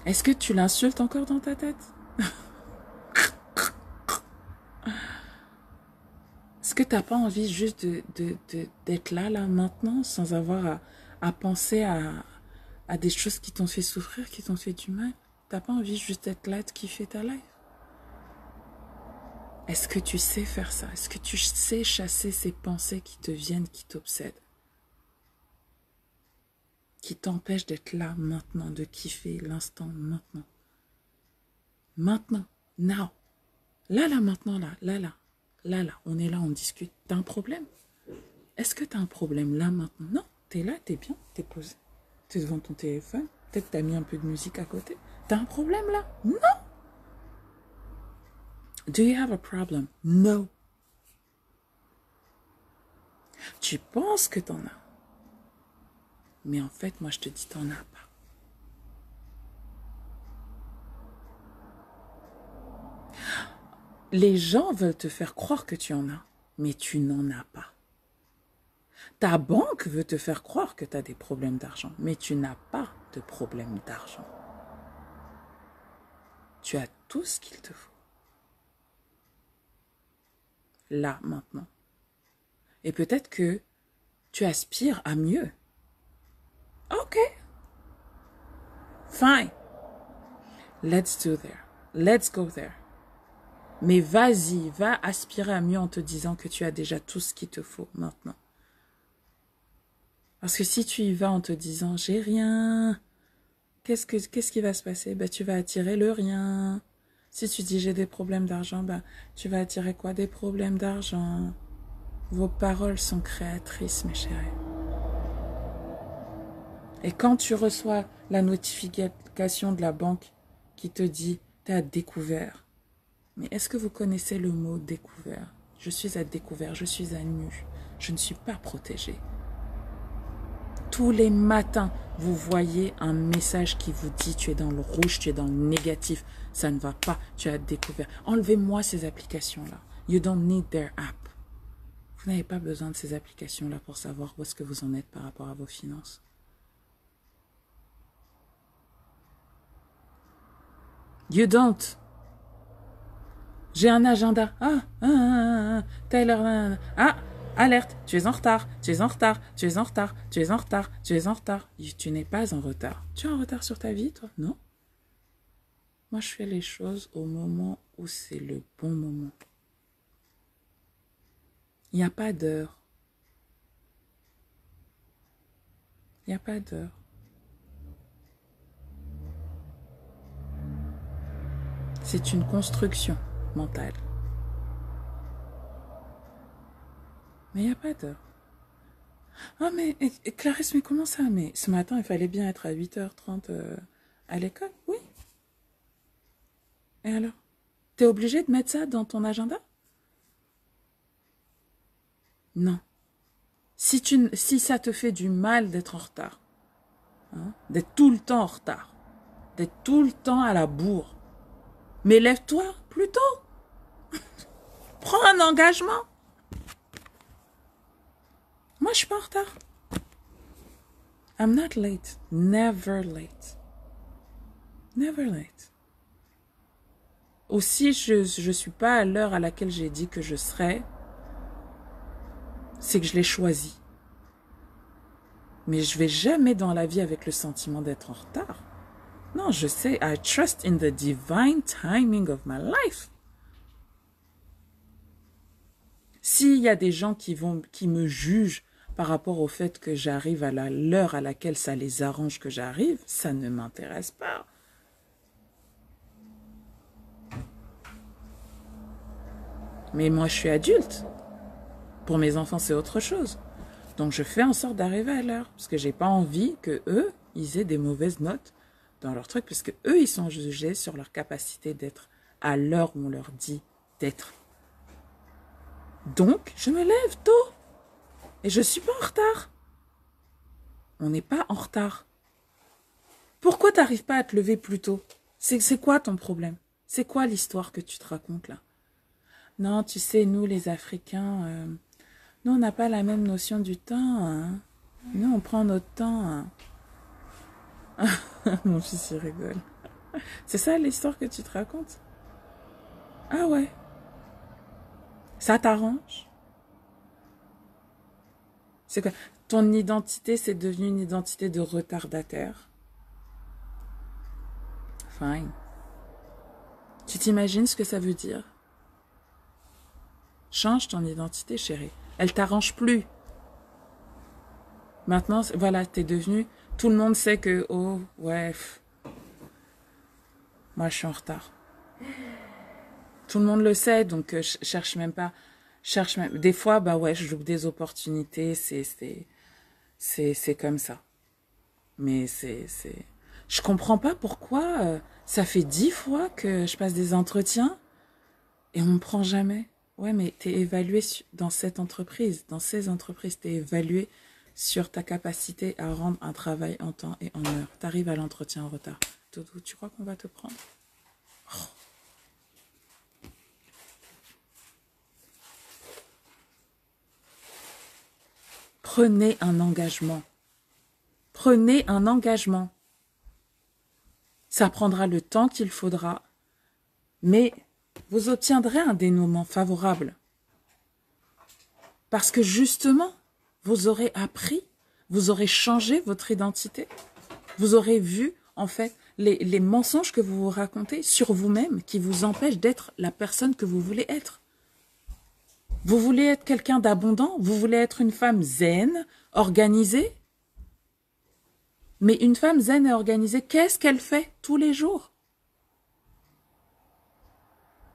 est-ce que tu l'insultes encore dans ta tête? Est-ce que tu n'as pas envie juste d'être là, maintenant, sans avoir à penser à des choses qui t'ont fait souffrir, qui t'ont fait du mal? Tu n'as pas envie juste d'être là, de kiffer ta life? Est-ce que tu sais faire ça? Est-ce que tu sais chasser ces pensées qui te viennent, qui t'obsèdent? Qui t'empêchent d'être là maintenant, de kiffer l'instant maintenant? Maintenant, now. Là, maintenant, là, on est là, on discute. T'as un problème? Est-ce que t'as un problème là, maintenant? Non, t'es là, t'es bien, t'es posé. T'es devant ton téléphone, peut-être t'as mis un peu de musique à côté. T'as un problème là? Non! Do you have a problem? No. Tu penses que t'en as. Mais en fait, moi je te dis t'en as pas. Les gens veulent te faire croire que tu en as, mais tu n'en as pas. Ta banque veut te faire croire que tu as des problèmes d'argent, mais tu n'as pas de problème d'argent. Tu as tout ce qu'il te faut. Là, maintenant. Et peut-être que tu aspires à mieux. Ok. Fine. Let's do there. Let's go there. Mais vas-y, va aspirer à mieux en te disant que tu as déjà tout ce qu'il te faut maintenant. Parce que si tu y vas en te disant « j'ai rien », qu'est-ce qui va se passer? Ben, tu vas attirer le rien. Si tu dis « j'ai des problèmes d'argent », ben, tu vas attirer quoi? Des problèmes d'argent. Vos paroles sont créatrices, mes chéris. Et quand tu reçois la notification de la banque qui te dit « tu as découvert », mais est-ce que vous connaissez le mot « découvert » ? Je suis à découvert, je suis à nu, je ne suis pas protégée. Tous les matins, vous voyez un message qui vous dit « tu es dans le rouge, tu es dans le négatif, ça ne va pas, tu as découvert ». Enlevez-moi ces applications-là. You don't need their app. Vous n'avez pas besoin de ces applications-là pour savoir où est-ce que vous en êtes par rapport à vos finances. You don't. J'ai un agenda. Telle heure. Alerte, tu es en retard, tu es en retard, tu es en retard, tu es en retard, tu es en retard. Tu n'es pas en retard. Tu es en retard sur ta vie, toi? Non. Moi, je fais les choses au moment où c'est le bon moment. Il n'y a pas d'heure. Il n'y a pas d'heure. C'est une construction mentale. Mais il n'y a pas d'heure. Ah mais Clarisse, mais comment ça? Mais ce matin, il fallait bien être à 8h30 à l'école? Oui. Et alors? T'es obligé de mettre ça dans ton agenda? Non. Si ça te fait du mal d'être en retard, hein, d'être tout le temps en retard, d'être tout le temps à la bourre, mais lève-toi plus tôt. Prends un engagement. Moi, je suis pas en retard. I'm not late. Never late. Never late. Aussi, je suis pas à l'heure à laquelle j'ai dit que je serais, c'est que je l'ai choisi. Mais je vais jamais dans la vie avec le sentiment d'être en retard. Non, je sais, I trust in the divine timing of my life. S'il y a des gens qui me jugent par rapport au fait que j'arrive à l'heure à laquelle ça les arrange que j'arrive, ça ne m'intéresse pas. Mais moi, je suis adulte. Pour mes enfants, c'est autre chose. Donc, je fais en sorte d'arriver à l'heure. Parce que j'ai pas envie que eux, ils aient des mauvaises notes dans leur truc. Parce que eux, ils sont jugés sur leur capacité d'être à l'heure où on leur dit d'être. Donc, je me lève tôt. Et je suis pas en retard. On n'est pas en retard. Pourquoi t'arrives pas à te lever plus tôt? C'est quoi ton problème? C'est quoi l'histoire que tu te racontes là? Non, tu sais, nous les Africains, nous on n'a pas la même notion du temps. Hein. Nous on prend notre temps. Hein. Mon fils il rigole. C'est ça l'histoire que tu te racontes? Ah ouais. Ça t'arrange? C'est quoi? Ton identité, c'est devenu une identité de retardataire. Fine. Tu t'imagines ce que ça veut dire? Change ton identité, chérie. Elle t'arrange plus. Maintenant, voilà, t'es devenu... Tout le monde sait que, oh, ouais, moi, je suis en retard. Tout le monde le sait, donc je cherche même pas... Des fois, bah ouais, je loupe des opportunités, c'est comme ça. Mais je comprends pas pourquoi ça fait 10 fois que je passe des entretiens et on me prend jamais. Ouais, mais t'es évalué dans cette entreprise, dans ces entreprises, t'es évalué sur ta capacité à rendre un travail en temps et en heure. T'arrives à l'entretien en retard. Doudou, tu crois qu'on va te prendre? Oh. prenez un engagement. Prenez un engagement. Ça prendra le temps qu'il faudra, mais vous obtiendrez un dénouement favorable. Parce que justement, vous aurez appris, vous aurez changé votre identité. Vous aurez vu, en fait, les mensonges que vous vous racontez sur vous-même qui vous empêchent d'être la personne que vous voulez être. Vous voulez être quelqu'un d'abondant? Vous voulez être une femme zen, organisée? Mais une femme zen et organisée, qu'est-ce qu'elle fait tous les jours?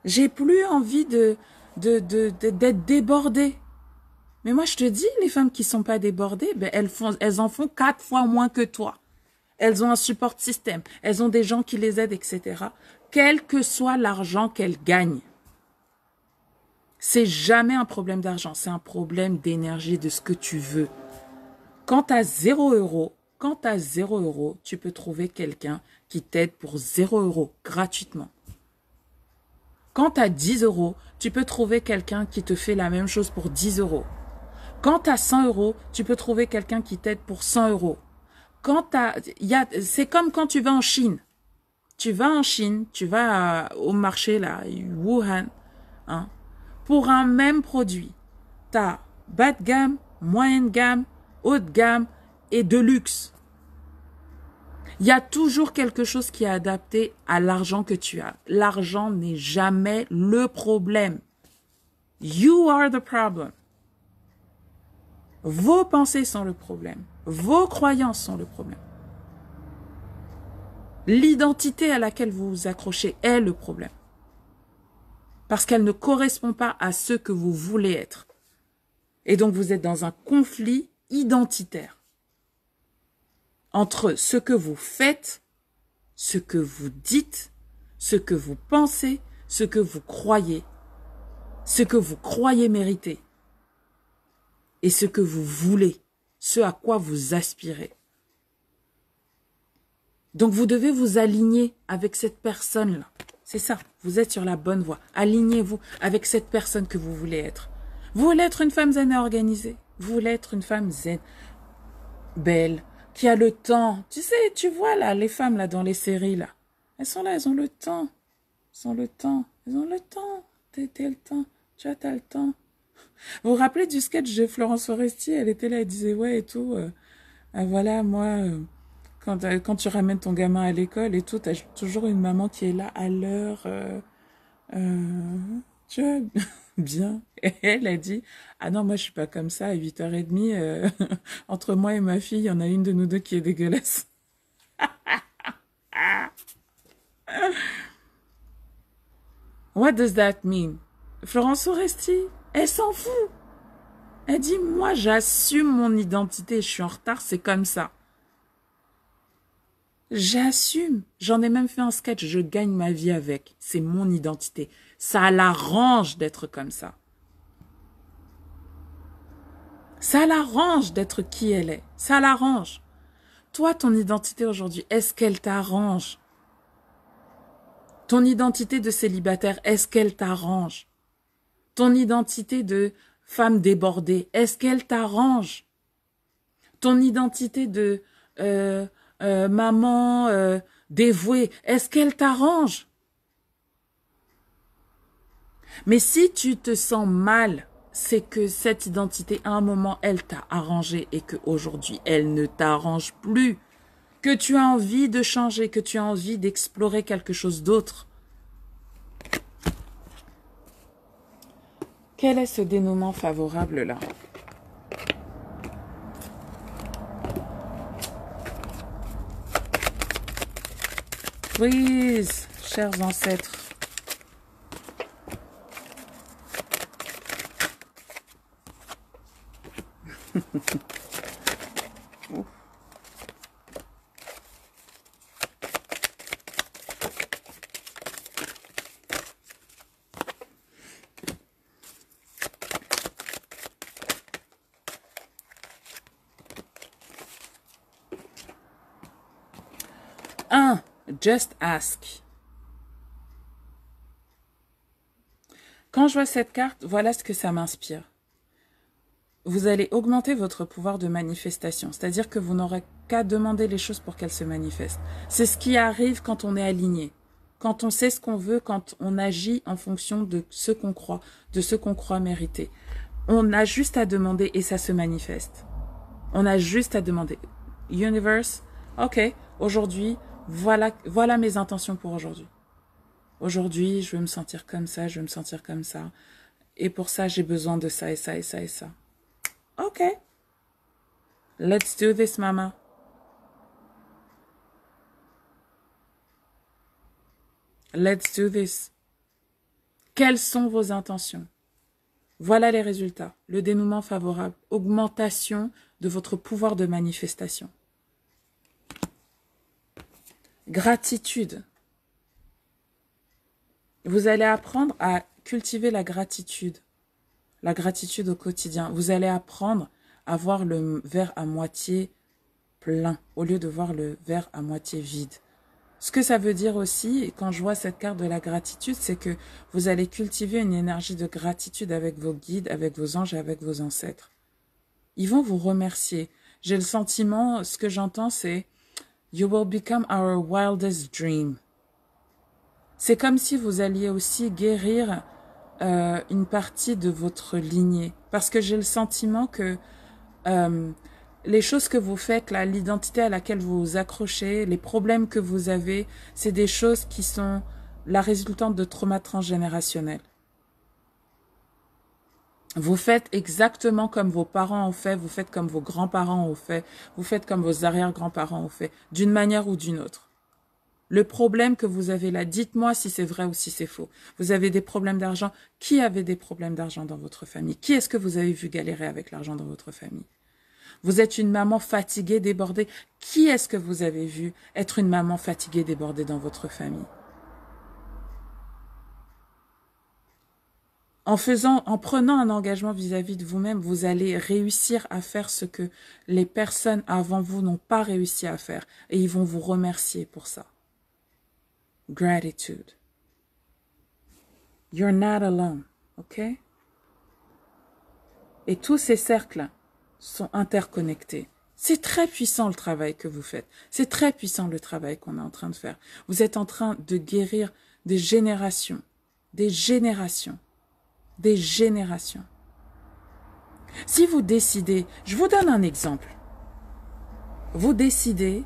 J'ai plus envie d'être débordée. Mais moi, je te dis, les femmes qui sont pas débordées, ben, elles en font 4 fois moins que toi. Elles ont un support système, elles ont des gens qui les aident, etc. Quel que soit l'argent qu'elles gagnent. C'est jamais un problème d'argent, c'est un problème d'énergie, de ce que tu veux. Quand tu as 0 €, tu peux trouver quelqu'un qui t'aide pour 0 € gratuitement. Quand tu as 10 €, tu peux trouver quelqu'un qui te fait la même chose pour 10 €. Quand tu as 100 €, tu peux trouver quelqu'un qui t'aide pour 100 €. C'est comme quand tu vas en Chine. Tu vas en Chine, tu vas au marché là, Wuhan, hein, pour un même produit. Tu as bas de gamme, moyenne gamme, haut de gamme et de luxe. Il y a toujours quelque chose qui est adapté à l'argent que tu as. L'argent n'est jamais le problème. You are the problem. Vos pensées sont le problème. Vos croyances sont le problème. L'identité à laquelle vous vous accrochez est le problème. Parce qu'elle ne correspond pas à ce que vous voulez être. Et donc vous êtes dans un conflit identitaire entre ce que vous faites, ce que vous dites, ce que vous pensez, ce que vous croyez mériter et ce que vous voulez, ce à quoi vous aspirez. Donc vous devez vous aligner avec cette personne-là. C'est ça, vous êtes sur la bonne voie. Alignez-vous avec cette personne que vous voulez être. Vous voulez être une femme zen et organisée. Vous voulez être une femme zen, belle, qui a le temps. Tu sais, tu vois là, les femmes là dans les séries là. Elles sont là, elles ont le temps. Elles ont le temps. Elles ont le temps. T'as le temps. Tu as le temps. Vous vous rappelez du sketch de Florence Foresti? Elle était là, elle disait ouais et tout. Voilà, moi... Quand tu ramènes ton gamin à l'école et tout, tu as toujours une maman qui est là à l'heure. Tu vois, bien. Et elle a dit, ah non, moi je suis pas comme ça, à 8h30, entre moi et ma fille, il y en a une de nous deux qui est dégueulasse. What does that mean? Florence Oresti, elle s'en fout. Elle dit, moi j'assume mon identité, je suis en retard, c'est comme ça. J'assume. J'en ai même fait un sketch. Je gagne ma vie avec. C'est mon identité. Ça l'arrange d'être comme ça. Ça l'arrange d'être qui elle est. Ça l'arrange. Toi, ton identité aujourd'hui, est-ce qu'elle t'arrange? Ton identité de célibataire, est-ce qu'elle t'arrange? Ton identité de femme débordée, est-ce qu'elle t'arrange? Ton identité de... maman dévouée, est-ce qu'elle t'arrange? Mais si tu te sens mal, c'est que cette identité, à un moment, elle t'a arrangé et qu'aujourd'hui, elle ne t'arrange plus. Que tu as envie de changer, que tu as envie d'explorer quelque chose d'autre. Quel est ce dénouement favorable là? Please, chers ancêtres. Just ask. Quand je vois cette carte, voilà ce que ça m'inspire. vous allez augmenter votre pouvoir de manifestation. C'est-à-dire que vous n'aurez qu'à demander les choses pour qu'elles se manifestent. C'est ce qui arrive quand on est aligné. Quand on sait ce qu'on veut, quand on agit en fonction de ce qu'on croit, de ce qu'on croit mériter. On a juste à demander et ça se manifeste. On a juste à demander. Universe, ok, aujourd'hui, voilà mes intentions pour aujourd'hui. Aujourd'hui, je veux me sentir comme ça, je veux me sentir comme ça. Et pour ça, j'ai besoin de ça et ça et ça et ça. Ok. Let's do this, mama. Let's do this. Quelles sont vos intentions? Voilà les résultats. Le dénouement favorable. Augmentation de votre pouvoir de manifestation. Gratitude. Vous allez apprendre à cultiver la gratitude. La gratitude au quotidien. Vous allez apprendre à voir le verre à moitié plein au lieu de voir le verre à moitié vide. Ce que ça veut dire aussi, et quand je vois cette carte de la gratitude, c'est que vous allez cultiver une énergie de gratitude avec vos guides, avec vos anges et avec vos ancêtres. Ils vont vous remercier. J'ai le sentiment, ce que j'entends, c'est « You will become our wildest dream ». C'est comme si vous alliez aussi guérir une partie de votre lignée. Parce que j'ai le sentiment que les choses que vous faites, là, l'identité à laquelle vous vous accrochez, les problèmes que vous avez, c'est des choses qui sont la résultante de traumas transgénérationnels. Vous faites exactement comme vos parents ont fait, vous faites comme vos grands-parents ont fait, vous faites comme vos arrière-grands-parents ont fait, d'une manière ou d'une autre. Le problème que vous avez là, dites-moi si c'est vrai ou si c'est faux. Vous avez des problèmes d'argent. Qui avait des problèmes d'argent dans votre famille? Qui est-ce que vous avez vu galérer avec l'argent dans votre famille? Vous êtes une maman fatiguée, débordée. Qui est-ce que vous avez vu être une maman fatiguée, débordée dans votre famille? En prenant un engagement vis-à-vis de vous-même, vous allez réussir à faire ce que les personnes avant vous n'ont pas réussi à faire. Et ils vont vous remercier pour ça. Gratitude. You're not alone, ok? Et tous ces cercles sont interconnectés. C'est très puissant le travail que vous faites. C'est très puissant le travail qu'on est en train de faire. Vous êtes en train de guérir des générations, des générations, des générations. Si vous décidez, je vous donne un exemple. Vous décidez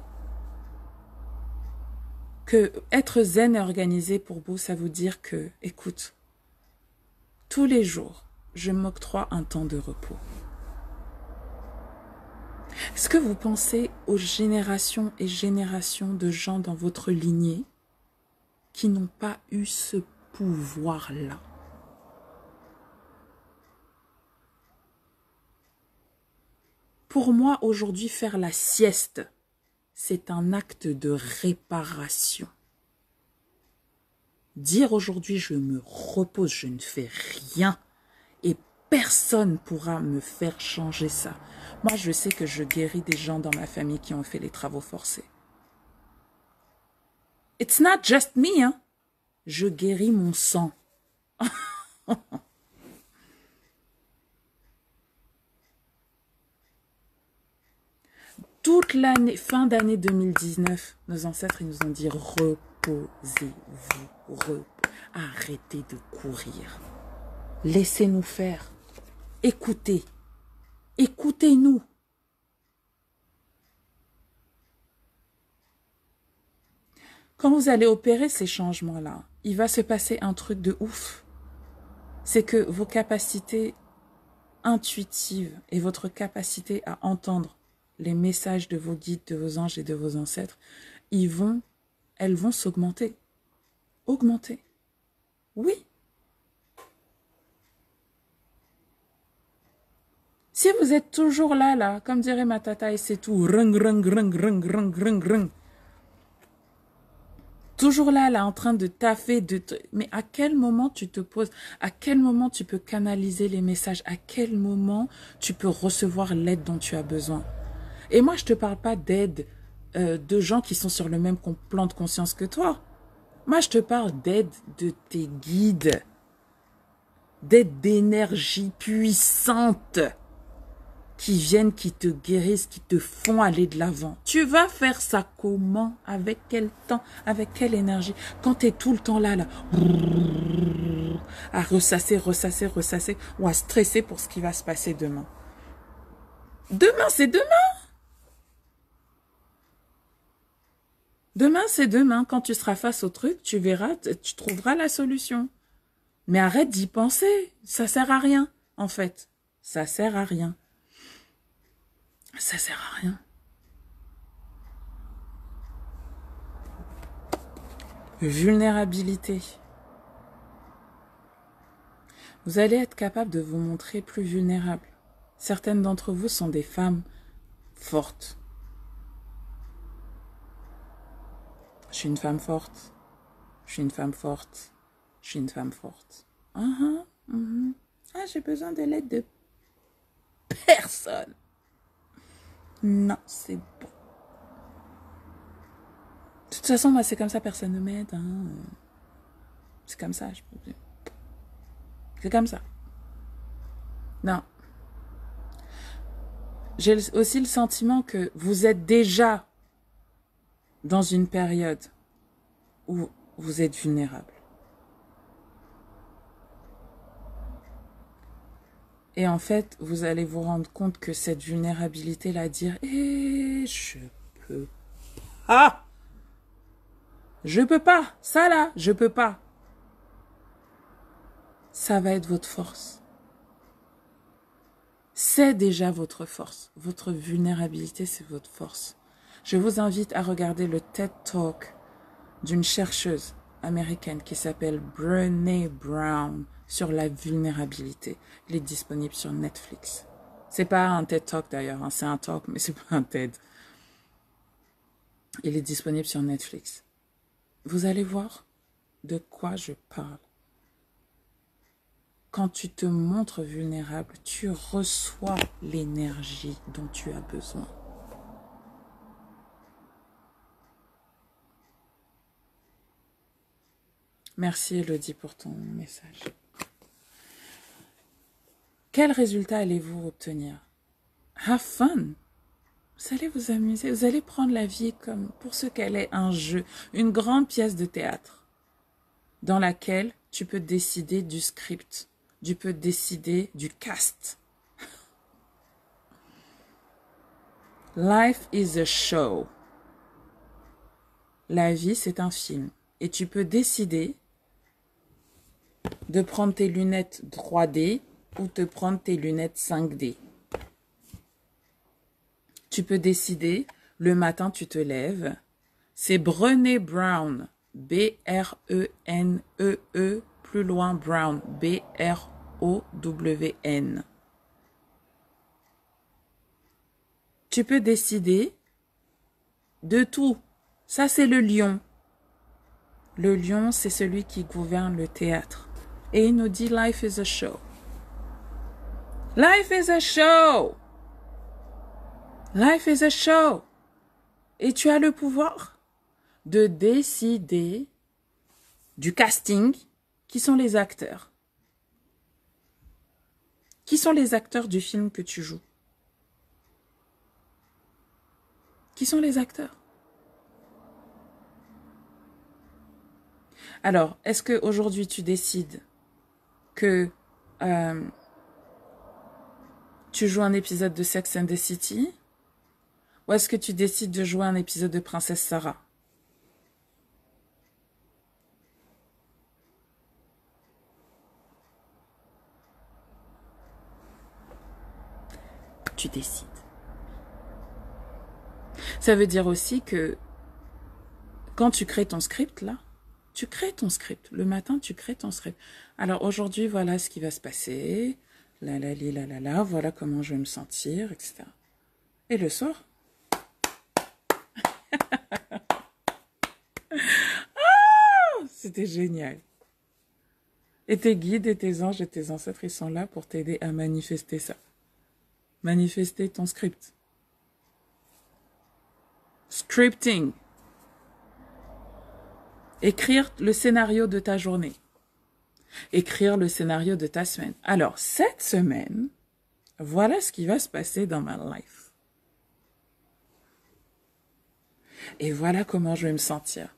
que être zen et organisé pour vous, ça veut dire que, écoute, tous les jours, je m'octroie un temps de repos. Est-ce que vous pensez aux générations et générations de gens dans votre lignée qui n'ont pas eu ce pouvoir-là? Pour moi, aujourd'hui, faire la sieste, c'est un acte de réparation. Dire aujourd'hui, je me repose, je ne fais rien et personne ne pourra me faire changer ça. Moi, je sais que je guéris des gens dans ma famille qui ont fait les travaux forcés. It's not just me, hein. Je guéris mon sang. Toute l'année, fin d'année 2019, nos ancêtres ils nous ont dit reposez-vous, arrêtez de courir. Laissez-nous faire. Écoutez. Écoutez-nous. Quand vous allez opérer ces changements-là, il va se passer un truc de ouf. C'est que vos capacités intuitives et votre capacité à entendre les messages de vos guides, de vos anges et de vos ancêtres, elles vont s'augmenter. Augmenter. Oui. Si vous êtes toujours là, comme dirait ma tata, et c'est tout, rung, rung, rung, rung, rung, rung, rung. Toujours là, en train de taffer, mais à quel moment tu te poses? À quel moment tu peux canaliser les messages? À quel moment tu peux recevoir l'aide dont tu as besoin? Et moi, je ne te parle pas d'aide de gens qui sont sur le même plan de conscience que toi. Moi, je te parle d'aide de tes guides, d'aide d'énergie puissante. qui viennent, qui te guérissent, qui te font aller de l'avant. Tu vas faire ça comment? Avec quel temps? Avec quelle énergie? Quand tu es tout le temps là, à ressasser, ressasser, ressasser, ou à stresser pour ce qui va se passer demain. Demain, c'est demain. Demain, c'est demain. Quand tu seras face au truc, tu verras, tu trouveras la solution. Mais arrête d'y penser. Ça sert à rien, en fait. Ça sert à rien. Ça sert à rien. Vulnérabilité. Vous allez être capable de vous montrer plus vulnérable. Certaines d'entre vous sont des femmes fortes. Je suis une femme forte. Je suis une femme forte. Je suis une femme forte. Ah, j'ai besoin de l'aide de personne. Non, c'est bon. De toute façon, moi, c'est comme ça, personne ne m'aide. Hein. C'est comme ça, je peux... C'est comme ça. Non. J'ai aussi le sentiment que vous êtes déjà dans une période où vous êtes vulnérable. Et en fait, vous allez vous rendre compte que cette vulnérabilité-là, dire « je peux pas. Je peux pas. Ça là, je peux pas. » Ça va être votre force. C'est déjà votre force. Votre vulnérabilité, c'est votre force. Je vous invite à regarder le TED Talk d'une chercheuse américaine qui s'appelle Brené Brown sur la vulnérabilité. Il est disponible sur Netflix. C'est pas un TED Talk d'ailleurs, hein, c'est un talk, mais c'est pas un TED. Il est disponible sur Netflix. Vous allez voir de quoi je parle. Quand tu te montres vulnérable, tu reçois l'énergie dont tu as besoin. Merci Elodie pour ton message. Quel résultat allez-vous obtenir? Have fun. Vous allez vous amuser, vous allez prendre la vie comme pour ce qu'elle est, un jeu, une grande pièce de théâtre dans laquelle tu peux décider du script, tu peux décider du cast. Life is a show. La vie, c'est un film. Et tu peux décider de prendre tes lunettes 3D ou de prendre tes lunettes 5D. Tu peux décider, le matin, tu te lèves. C'est Brené Brown, B-R-E-N-E-E, plus loin Brown, B-R-O-W-N. Tu peux décider de tout. Ça, c'est le lion. Le lion, c'est celui qui gouverne le théâtre. Et il nous dit, life is a show. Life is a show. Life is a show. Et tu as le pouvoir de décider du casting. Qui sont les acteurs? Qui sont les acteurs du film que tu joues? Qui sont les acteurs? Alors, est-ce qu'aujourd'hui tu décides que tu joues un épisode de Sex and the City? Ou est-ce que tu décides de jouer un épisode de Princesse Sarah? Tu décides. Ça veut dire aussi que quand tu crées ton script, là, tu crées ton script. Le matin, tu crées ton script. Alors aujourd'hui, voilà ce qui va se passer. Là, là, là, là, là, voilà comment je vais me sentir, etc. Et le soir... C'était génial. Et tes guides et tes anges et tes ancêtres, ils sont là pour t'aider à manifester ça. Manifester ton script. Scripting. Écrire le scénario de ta journée. Écrire le scénario de ta semaine. Alors, cette semaine, Voilà ce qui va se passer dans ma life. Et voilà comment je vais me sentir.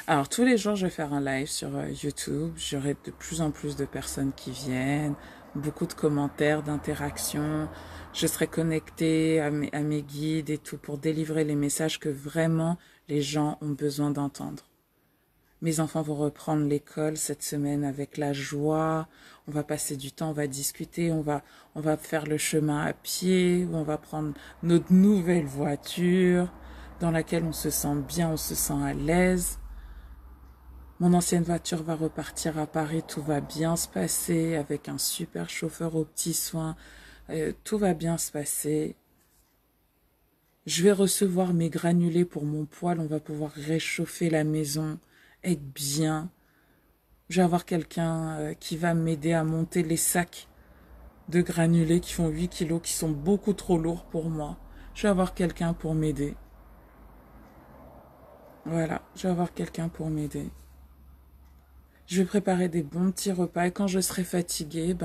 Alors, tous les jours, je vais faire un live sur YouTube. J'aurai de plus en plus de personnes qui viennent, beaucoup de commentaires, d'interactions. Je serai connectée à mes guides et tout pour délivrer les messages que vraiment les gens ont besoin d'entendre. Mes enfants vont reprendre l'école cette semaine avec la joie. On va passer du temps, on va discuter, on va faire le chemin à pied, on va prendre notre nouvelle voiture dans laquelle on se sent bien, on se sent à l'aise. Mon ancienne voiture va repartir à Paris, tout va bien se passer avec un super chauffeur aux petits soins. Tout va bien se passer. Je vais recevoir mes granulés pour mon poêle, on va pouvoir réchauffer la maison, être bien. Je vais avoir quelqu'un qui va m'aider à monter les sacs de granulés qui font 8 kilos, qui sont beaucoup trop lourds pour moi. Je vais avoir quelqu'un pour m'aider. Voilà, je vais avoir quelqu'un pour m'aider. Je vais préparer des bons petits repas et quand je serai fatiguée,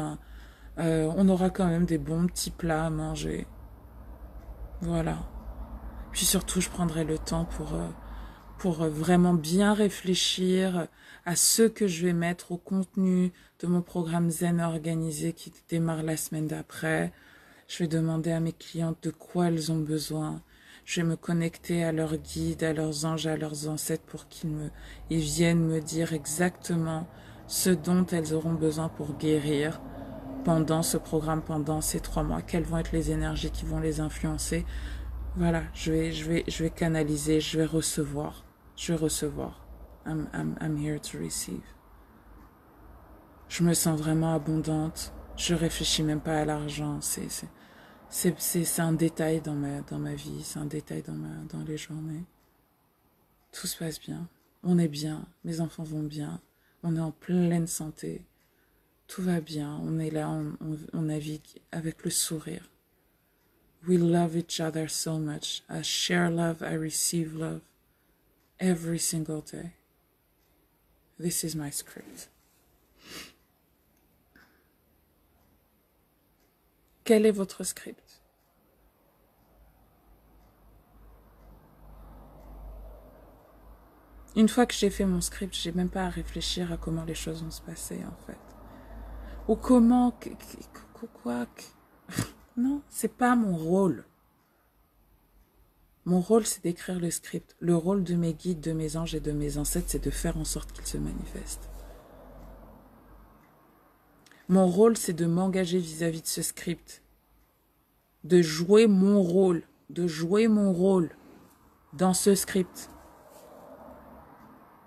on aura quand même des bons petits plats à manger. Voilà. Puis surtout, je prendrai le temps pour vraiment bien réfléchir à ce que je vais mettre au contenu de mon programme Zen organisé qui démarre la semaine d'après. Je vais demander à mes clientes de quoi elles ont besoin. Je vais me connecter à leurs guides, à leurs anges, à leurs ancêtres pour ils viennent me dire exactement ce dont elles auront besoin pour guérir pendant ce programme, pendant ces 3 mois. Quelles vont être les énergies qui vont les influencer. Voilà, je vais canaliser, je vais recevoir. Je vais recevoir. I'm here to receive. Je me sens vraiment abondante. Je réfléchis même pas à l'argent. C'est un détail dans ma vie. C'est un détail dans les journées. Tout se passe bien. On est bien. Mes enfants vont bien. On est en pleine santé. Tout va bien. On est là, on navigue avec le sourire. We love each other so much. I share love, I receive love every single day. This is my script. Quel est votre script? Une fois que j'ai fait mon script, j'ai même pas à réfléchir à comment les choses vont se passer en fait. Ou comment, quoi. Non, c'est pas mon rôle. Mon rôle, c'est d'écrire le script. Le rôle de mes guides, de mes anges et de mes ancêtres, c'est de faire en sorte qu'ils se manifestent. Mon rôle, c'est de m'engager vis-à-vis de ce script. De jouer mon rôle. Dans ce script.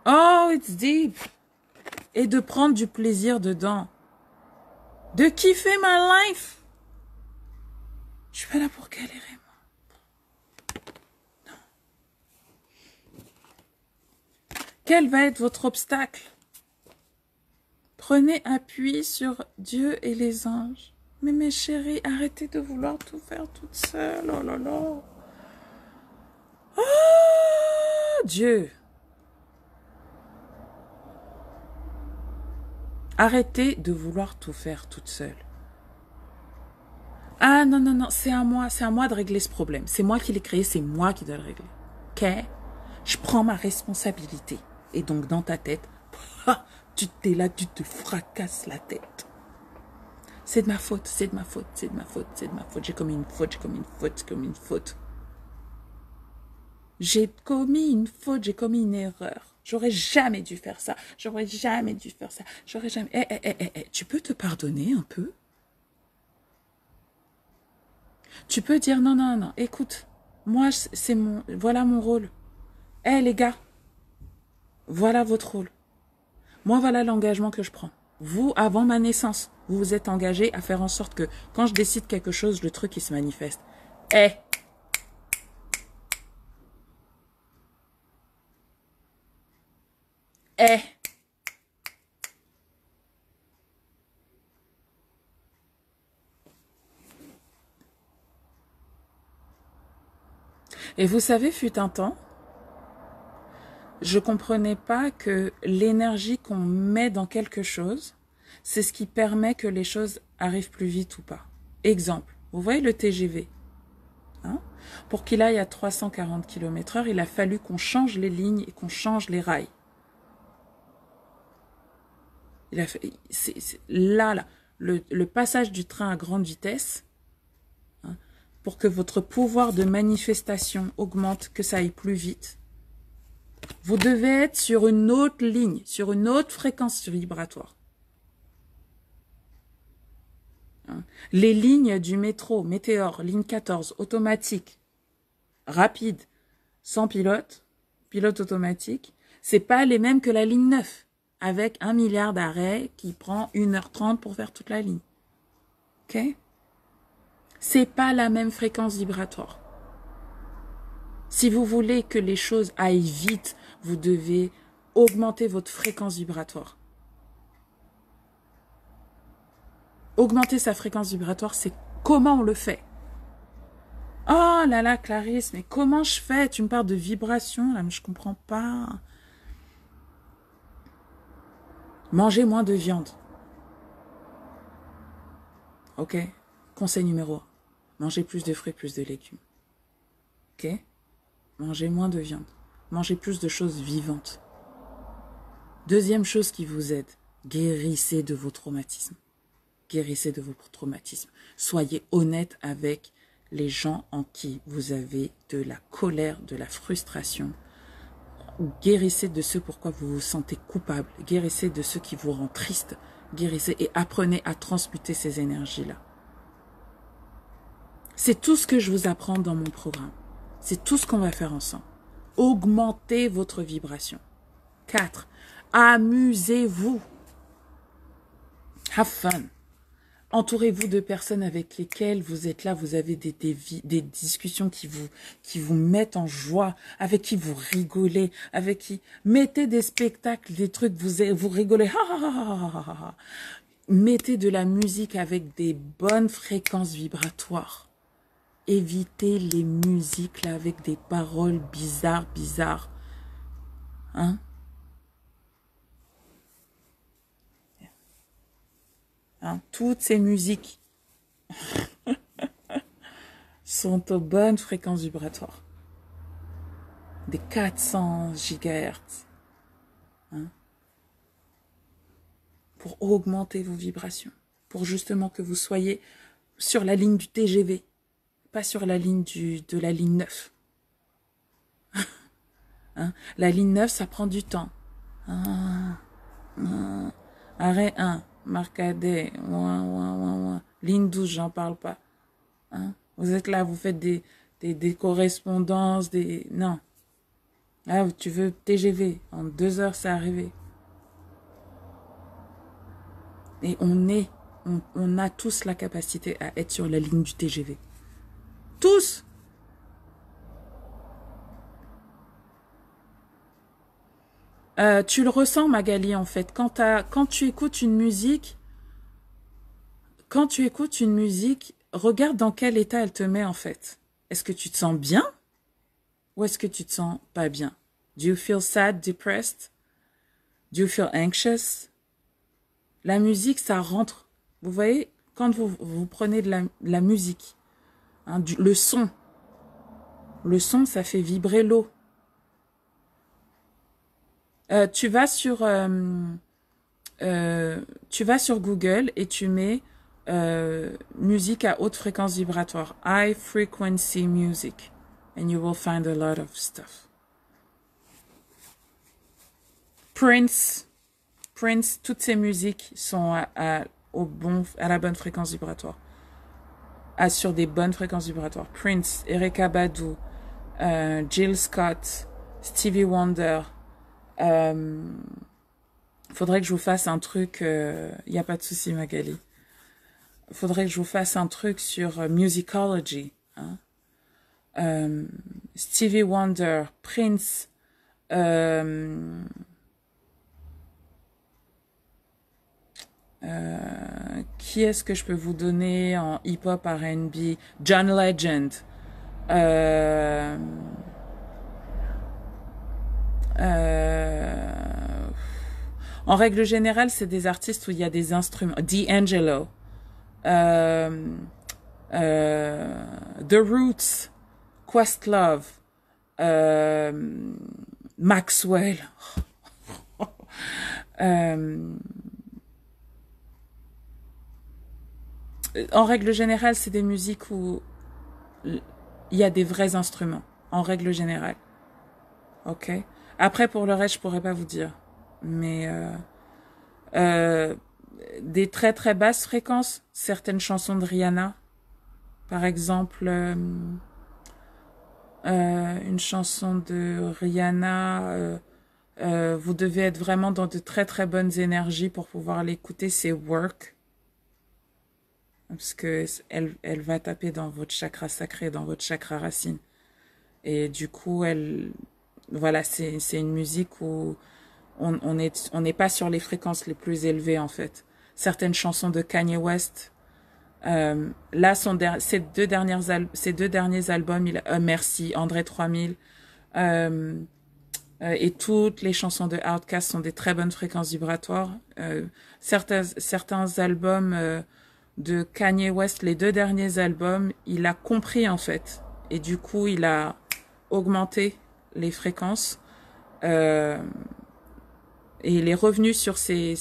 Oh, it's deep. Et de prendre du plaisir dedans. De kiffer ma life. Je suis pas là pour galérer, moi. Non. Quel va être votre obstacle? Prenez appui sur Dieu et les anges. Mais mes chéris, arrêtez de vouloir tout faire toute seule. Oh là là. Oh, Dieu. Arrêtez de vouloir tout faire toute seule. Ah non, non, non, c'est à moi de régler ce problème. C'est moi qui l'ai créé, c'est moi qui dois le régler. Ok? Je prends ma responsabilité. Et donc dans ta tête, tu t'es là, tu te fracasses la tête. C'est de ma faute, c'est de ma faute, c'est de ma faute, c'est de ma faute. J'ai commis une faute, j'ai commis une faute, j'ai commis une faute. J'ai commis une faute, j'ai commis une erreur. J'aurais jamais dû faire ça. J'aurais jamais dû faire ça. J'aurais jamais... Tu peux te pardonner un peu? Tu peux dire non, non, non. Écoute, moi, c'est mon... Voilà mon rôle. Les gars, voilà votre rôle. Moi, voilà l'engagement que je prends. Vous, avant ma naissance, vous vous êtes engagé à faire en sorte que quand je décide quelque chose, le truc, il se manifeste. Et vous savez, fut un temps, je comprenais pas que l'énergie qu'on met dans quelque chose, C'est ce qui permet que les choses arrivent plus vite ou pas. Exemple, vous voyez le TGV, hein? Pour qu'il aille à 340 km/h, il a fallu qu'on change les lignes et qu'on change les rails. Là, le passage du train à grande vitesse, hein, pour que votre pouvoir de manifestation augmente, que ça aille plus vite, vous devez être sur une autre ligne, sur une autre fréquence vibratoire. Les lignes du métro, Météor, ligne 14, automatique, rapide, sans pilote, pilote automatique, c'est pas les mêmes que la ligne 9, avec 1 milliard d'arrêts qui prend 1h30 pour faire toute la ligne. Ok? C'est pas la même fréquence vibratoire. Si vous voulez que les choses aillent vite, vous devez augmenter votre fréquence vibratoire. Augmenter sa fréquence vibratoire, c'est comment on le fait. Oh là là, Clarisse, mais comment je fais? Tu me parles de vibration, là, mais je comprends pas. Mangez moins de viande. Ok? Conseil numéro 1. Mangez plus de fruits, plus de légumes. Ok? Mangez moins de viande. Mangez plus de choses vivantes. Deuxième chose qui vous aide, guérissez de vos traumatismes. Guérissez de vos traumatismes. Soyez honnête avec les gens en qui vous avez de la colère, de la frustration. Guérissez de ce pourquoi vous vous sentez coupable. Guérissez de ce qui vous rend triste. Guérissez et apprenez à transmuter ces énergies-là. C'est tout ce que je vous apprends dans mon programme. C'est tout ce qu'on va faire ensemble. Augmentez votre vibration. 4. Amusez-vous. Have fun. Entourez-vous de personnes avec lesquelles vous êtes là, vous avez des discussions qui vous mettent en joie, avec qui vous rigolez, avec qui... Mettez des spectacles, des trucs, vous rigolez. Mettez de la musique avec des bonnes fréquences vibratoires. Évitez les musiques là avec des paroles bizarres. Hein? Hein? Toutes ces musiques sont aux bonnes fréquences vibratoires. Des 400 GHz. Hein? Pour augmenter vos vibrations. Pour justement que vous soyez sur la ligne du TGV. Pas sur la ligne de la ligne 9. Hein? La ligne 9, ça prend du temps. Arrêt 1, Marcadet, ligne 12, j'en parle pas. Hein? Vous êtes là, vous faites des correspondances, Non. Ah, tu veux TGV, en 2 heures, c'est arrivé. Et on a tous la capacité à être sur la ligne du TGV. Tous. Tu le ressens, Magali, en fait. Quand tu écoutes une musique, regarde dans quel état elle te met, en fait. Est-ce que tu te sens bien ou est-ce que tu te sens pas bien? Do you feel sad, depressed? Do you feel anxious? La musique, ça rentre. Vous voyez, quand vous prenez de la musique, hein, le son, ça fait vibrer l'eau. Tu vas sur Google et tu mets musique à haute fréquence vibratoire, high frequency music, and you will find a lot of stuff. Prince, toutes ces musiques sont à la bonne fréquence vibratoire, sur des bonnes fréquences vibratoires. Prince, Erykah Badu, Jill Scott, Stevie Wonder. Faudrait que je vous fasse un truc, y a pas de souci, Magali. Faudrait que je vous fasse un truc sur musicology. Hein? Stevie Wonder, Prince, qui est-ce que je peux vous donner en hip-hop R&B? John Legend. En règle générale, c'est des artistes où il y a des instruments. D'Angelo, euh, The Roots, Questlove, euh, Maxwell. En règle générale, c'est des musiques où il y a des vrais instruments. En règle générale. Ok. Après, pour le reste, je pourrais pas vous dire. Mais euh, des très très basses fréquences, certaines chansons de Rihanna, par exemple, une chanson de Rihanna, vous devez être vraiment dans de très très bonnes énergies pour pouvoir l'écouter, c'est Work, parce que elle va taper dans votre chakra sacré, dans votre chakra racine. Et du coup, voilà, c'est une musique où on n'est pas sur les fréquences les plus élevées en fait. Certaines chansons de Kanye West, là ces deux derniers albums, Merci, André 3000, et toutes les chansons de Outkast sont des très bonnes fréquences vibratoires. Certains albums de Kanye West, les deux derniers albums, il a compris en fait, et du coup il a augmenté les fréquences. Euh, et il est revenu sur ses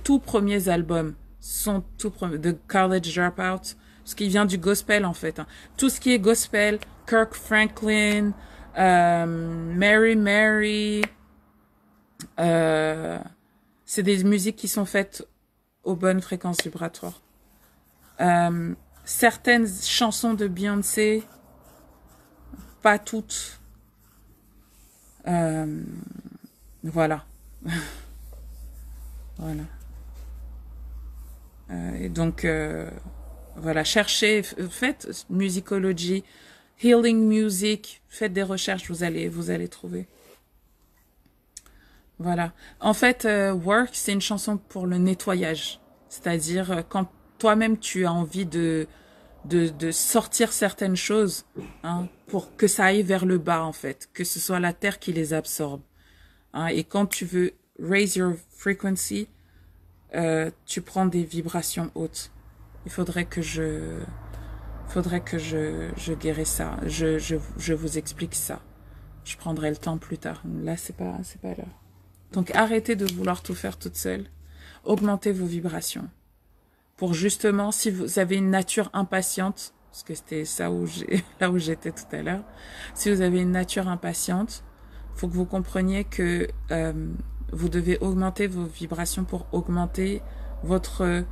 tout premiers albums, son tout premier, The College Dropout, ce qui vient du gospel en fait. Hein. Tout ce qui est gospel, Kirk Franklin, Mary Mary, c'est des musiques qui sont faites aux bonnes fréquences vibratoires. Certaines chansons de Beyoncé, pas toutes. Voilà. Voilà. Et donc, voilà, cherchez, faites musicology, healing music, faites des recherches, vous allez trouver. Voilà. En fait, Work, c'est une chanson pour le nettoyage. C'est-à-dire, quand toi-même tu as envie de sortir certaines choses, hein, pour que ça aille vers le bas, en fait, que ce soit la terre qui les absorbe. Hein, et quand tu veux raise your frequency, tu prends des vibrations hautes. Il faudrait que je guérisse ça. Je vous explique ça. Je prendrai le temps plus tard. Là, c'est pas l'heure. Donc, arrêtez de vouloir tout faire toute seule. Augmentez vos vibrations. Pour justement, si vous avez une nature impatiente, parce que c'était ça là où j'étais tout à l'heure, si vous avez une nature impatiente, faut que vous compreniez que vous devez augmenter vos vibrations pour augmenter votre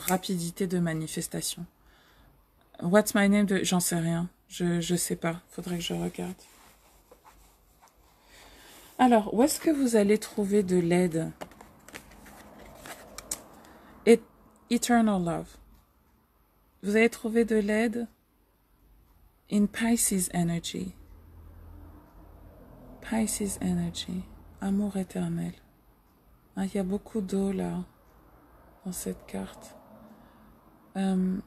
rapidité de manifestation. What's my name? J'en sais rien. Je sais pas. Faudrait que je regarde. Alors, où est-ce que vous allez trouver de l'aide? Eternal Love. Vous allez trouver de l'aide in Pisces Energy. Pisces Energy. Amour éternel. Ah, il y a beaucoup d'eau là, dans cette carte. Vous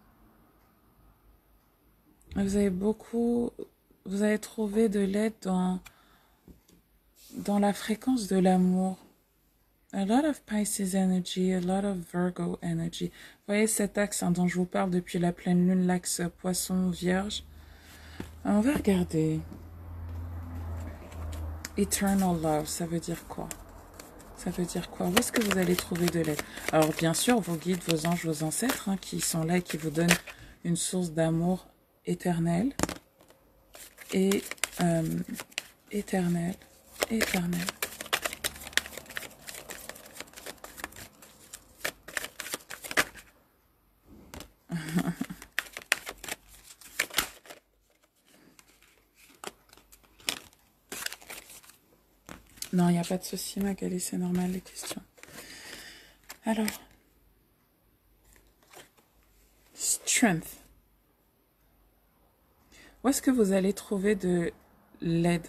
allez trouver de l'aide dans la fréquence de l'amour. A lot of Pisces energy, a lot of Virgo energy. Vous voyez cet axe dont je vous parle depuis la pleine lune, l'axe poisson vierge. On va regarder. Eternal love, ça veut dire quoi? Ça veut dire quoi? Où est-ce que vous allez trouver de l'aide? Alors bien sûr, vos guides, vos anges, vos ancêtres, hein, qui sont là et qui vous donnent une source d'amour éternel. Et éternel. Non, il n'y a pas de souci, Magali, c'est normal les questions. Alors, strength. Où est-ce que vous allez trouver de l'aide?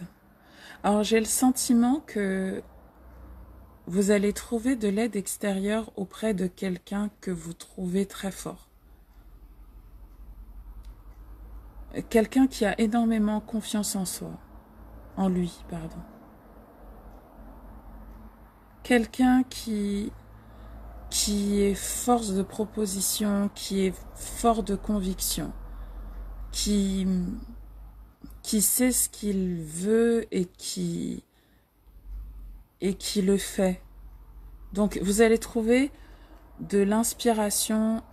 Alors, j'ai le sentiment que vous allez trouver de l'aide extérieure auprès de quelqu'un que vous trouvez très fort. quelqu'un qui a énormément confiance en soi, en lui, pardon. Quelqu'un qui est force de proposition, qui est fort de conviction, qui, qui sait ce qu'il veut et qui le fait. Donc vous allez trouver de l'inspiration,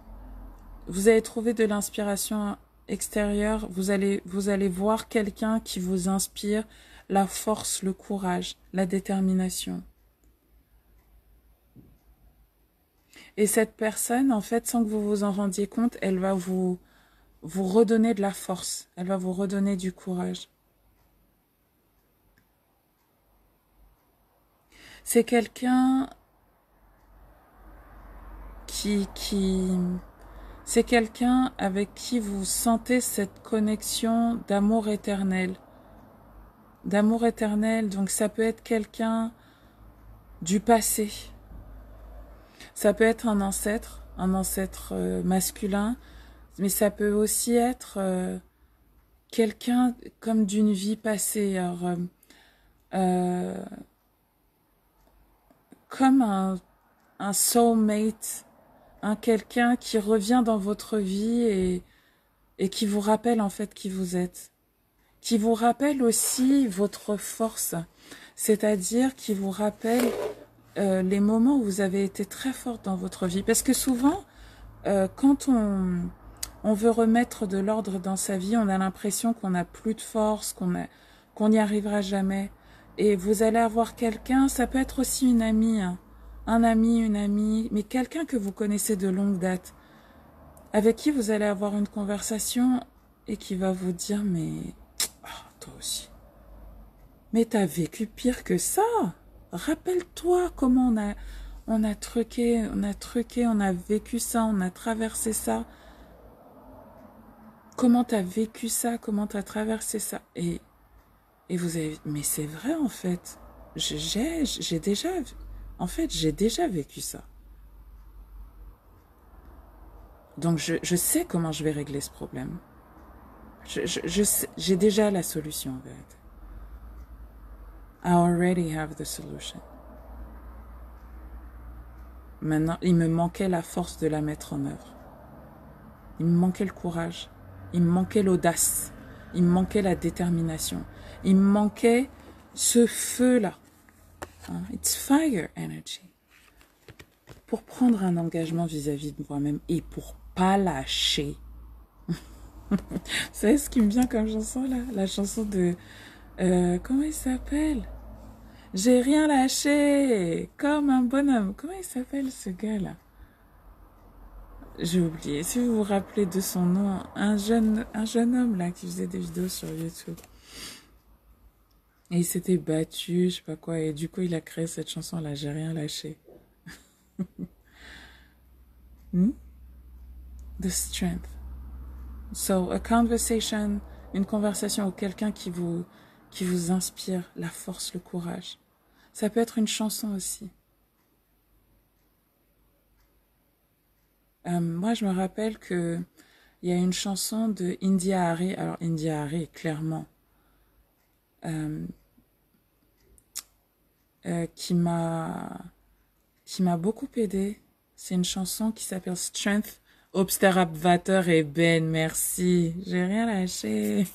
vous allez trouver de l'inspiration extérieure, vous allez voir quelqu'un qui vous inspire la force, le courage, la détermination. Et cette personne, en fait, sans que vous vous en rendiez compte, elle va vous redonner de la force, elle va vous redonner du courage. C'est quelqu'un c'est quelqu'un avec qui vous sentez cette connexion d'amour éternel. D'amour éternel, donc ça peut être quelqu'un du passé. Ça peut être un ancêtre masculin, mais ça peut aussi être quelqu'un comme d'une vie passée. Alors, comme un soulmate, quelqu'un qui revient dans votre vie et qui vous rappelle en fait qui vous êtes. Qui vous rappelle aussi votre force, c'est-à-dire qui vous rappelle les moments où vous avez été très forte dans votre vie. Parce que souvent, quand on veut remettre de l'ordre dans sa vie, on a l'impression qu'on n'a plus de force, qu'on n'y arrivera jamais. Et vous allez avoir quelqu'un, ça peut être aussi une amie, hein, un ami, une amie, mais quelqu'un que vous connaissez de longue date, avec qui vous allez avoir une conversation et qui va vous dire, mais toi aussi. Mais t'as vécu pire que ça. Rappelle-toi comment on a truqué, on a vécu ça, on a traversé ça. Comment t'as vécu ça, comment t'as traversé ça. Et vous avez... Mais c'est vrai en fait. J'ai déjà... En fait, j'ai déjà vécu ça. Donc je sais comment je vais régler ce problème. J'ai déjà la solution en vérité. I already have the solution. Maintenant, il me manquait la force de la mettre en œuvre. Il me manquait le courage. Il me manquait l'audace. Il me manquait la détermination. Il me manquait ce feu-là. Hein? It's fire energy. Pour prendre un engagement vis-à-vis de moi-même et pour pas lâcher. Vous savez ce qui me vient comme chanson là? La chanson de... comment il s'appelle? J'ai rien lâché, comme un bonhomme. Comment il s'appelle ce gars-là? J'ai oublié. Si vous vous rappelez de son nom, un jeune homme là qui faisait des vidéos sur YouTube. Et il s'était battu, je sais pas quoi, et du coup il a créé cette chanson là, j'ai rien lâché. The strength. So a conversation, une conversation ou quelqu'un qui vous inspire la force, le courage. Ça peut être une chanson aussi. Moi, je me rappelle que il y a une chanson de India Arie. Alors, India Arie, clairement, qui m'a beaucoup aidée. C'est une chanson qui s'appelle Strength, Observateur et Ben. Merci. J'ai rien lâché.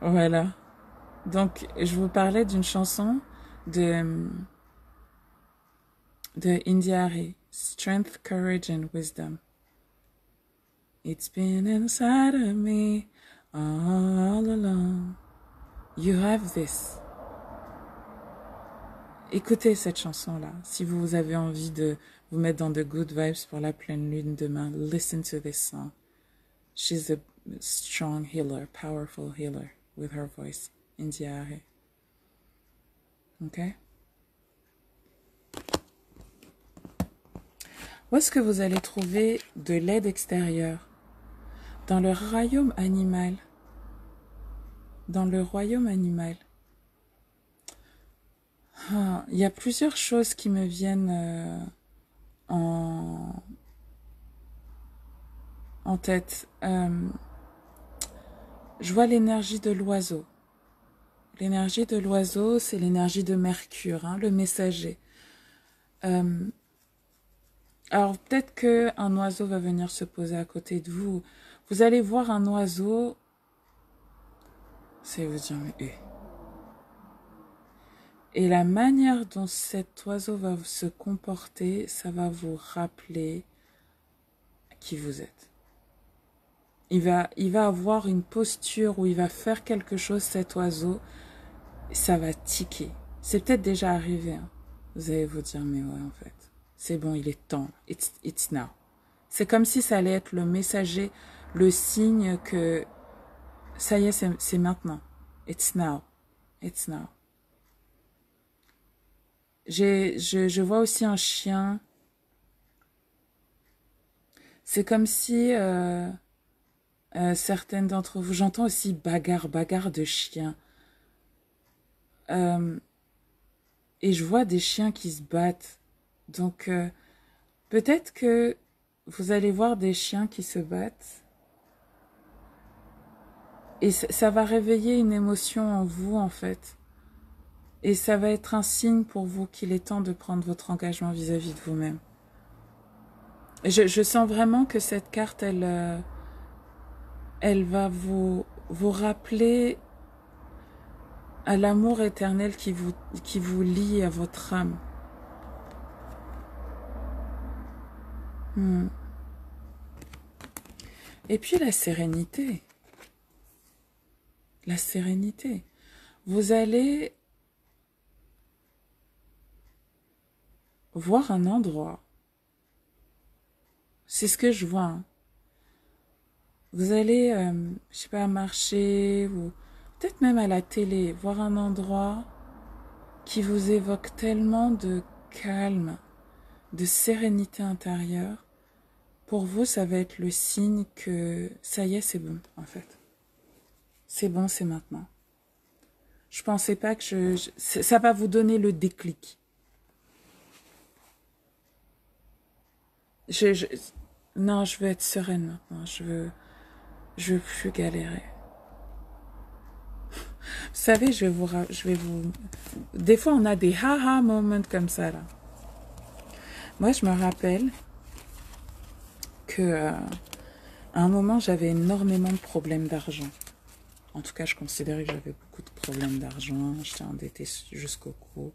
Voilà. Donc, je vous parlais d'une chanson de India Arie. Strength, Courage and Wisdom. It's been inside of me all along. You have this. Écoutez cette chanson-là. Si vous avez envie de vous mettre dans de good vibes pour la pleine lune demain, listen to this song. She's a strong healer, powerful healer with her voice. India Arie. Ok? Où est-ce que vous allez trouver de l'aide extérieure? Dans le royaume animal. Dans le royaume animal. Il y a plusieurs choses qui me viennent en en tête. Je vois l'énergie de l'oiseau. L'énergie de l'oiseau, c'est l'énergie de Mercure, hein, le messager. Alors peut-être qu'un oiseau va venir se poser à côté de vous. Vous allez voir un oiseau, c'est vous dire, mais... Et la manière dont cet oiseau va se comporter, ça va vous rappeler qui vous êtes. Il va avoir une posture où il va faire quelque chose, cet oiseau, et ça va tiquer. C'est peut-être déjà arrivé. Hein. Vous allez vous dire, mais ouais, en fait, c'est bon, il est temps. It's now. C'est comme si ça allait être le messager, le signe que ça y est, c'est maintenant. It's now. It's now. Je vois aussi un chien. C'est comme si certaines d'entre vous, j'entends aussi bagarre de chiens. Et je vois des chiens qui se battent. Donc, peut-être que vous allez voir des chiens qui se battent. Et ça va réveiller une émotion en vous, en fait. Et ça va être un signe pour vous qu'il est temps de prendre votre engagement vis-à-vis de vous-même. Je sens vraiment que cette carte, elle va vous rappeler à l'amour éternel qui vous lie à votre âme. Et puis la sérénité. La sérénité. Vous allez voir un endroit. C'est ce que je vois. Hein. Vous allez, je sais pas, marcher ou peut-être même à la télé, voir un endroit qui vous évoque tellement de calme, de sérénité intérieure. Pour vous, ça va être le signe que ça y est, c'est bon, en fait. C'est bon, c'est maintenant. Je pensais pas que ça va vous donner le déclic. Non, je veux être sereine maintenant. Je veux plus galérer. Vous savez, je vais vous... Des fois, on a des haha moments comme ça, là. Moi, je me rappelle que à un moment, j'avais énormément de problèmes d'argent. En tout cas, je considérais que j'avais beaucoup de problèmes d'argent. J'étais endettée jusqu'au cou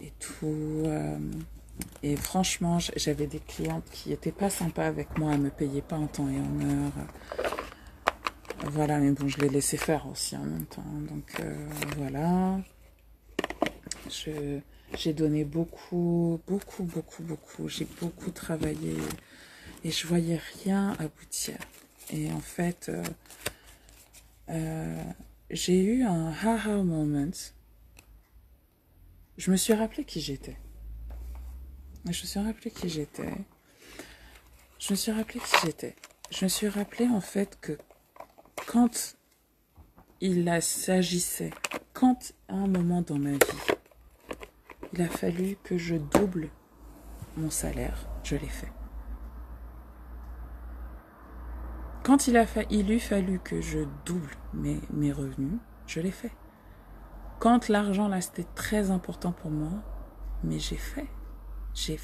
et tout. Et franchement, j'avais des clientes qui n'étaient pas sympas avec moi, elles ne me payaient pas en temps et en heure. Voilà, mais bon, je les laissais faire aussi en même temps. Donc voilà. J'ai donné beaucoup. J'ai beaucoup travaillé et je voyais rien aboutir. Et en fait, j'ai eu un haha moment. Je me suis rappelé qui j'étais. Je me suis rappelé qui j'étais. Je me suis rappelé en fait que quand s'agissait, quand à un moment dans ma vie, il a fallu que je double mon salaire, je l'ai fait. Quand il eût fallu que je double mes revenus, je l'ai fait. Quand l'argent là c'était très important pour moi, mais j'ai fait. J'ai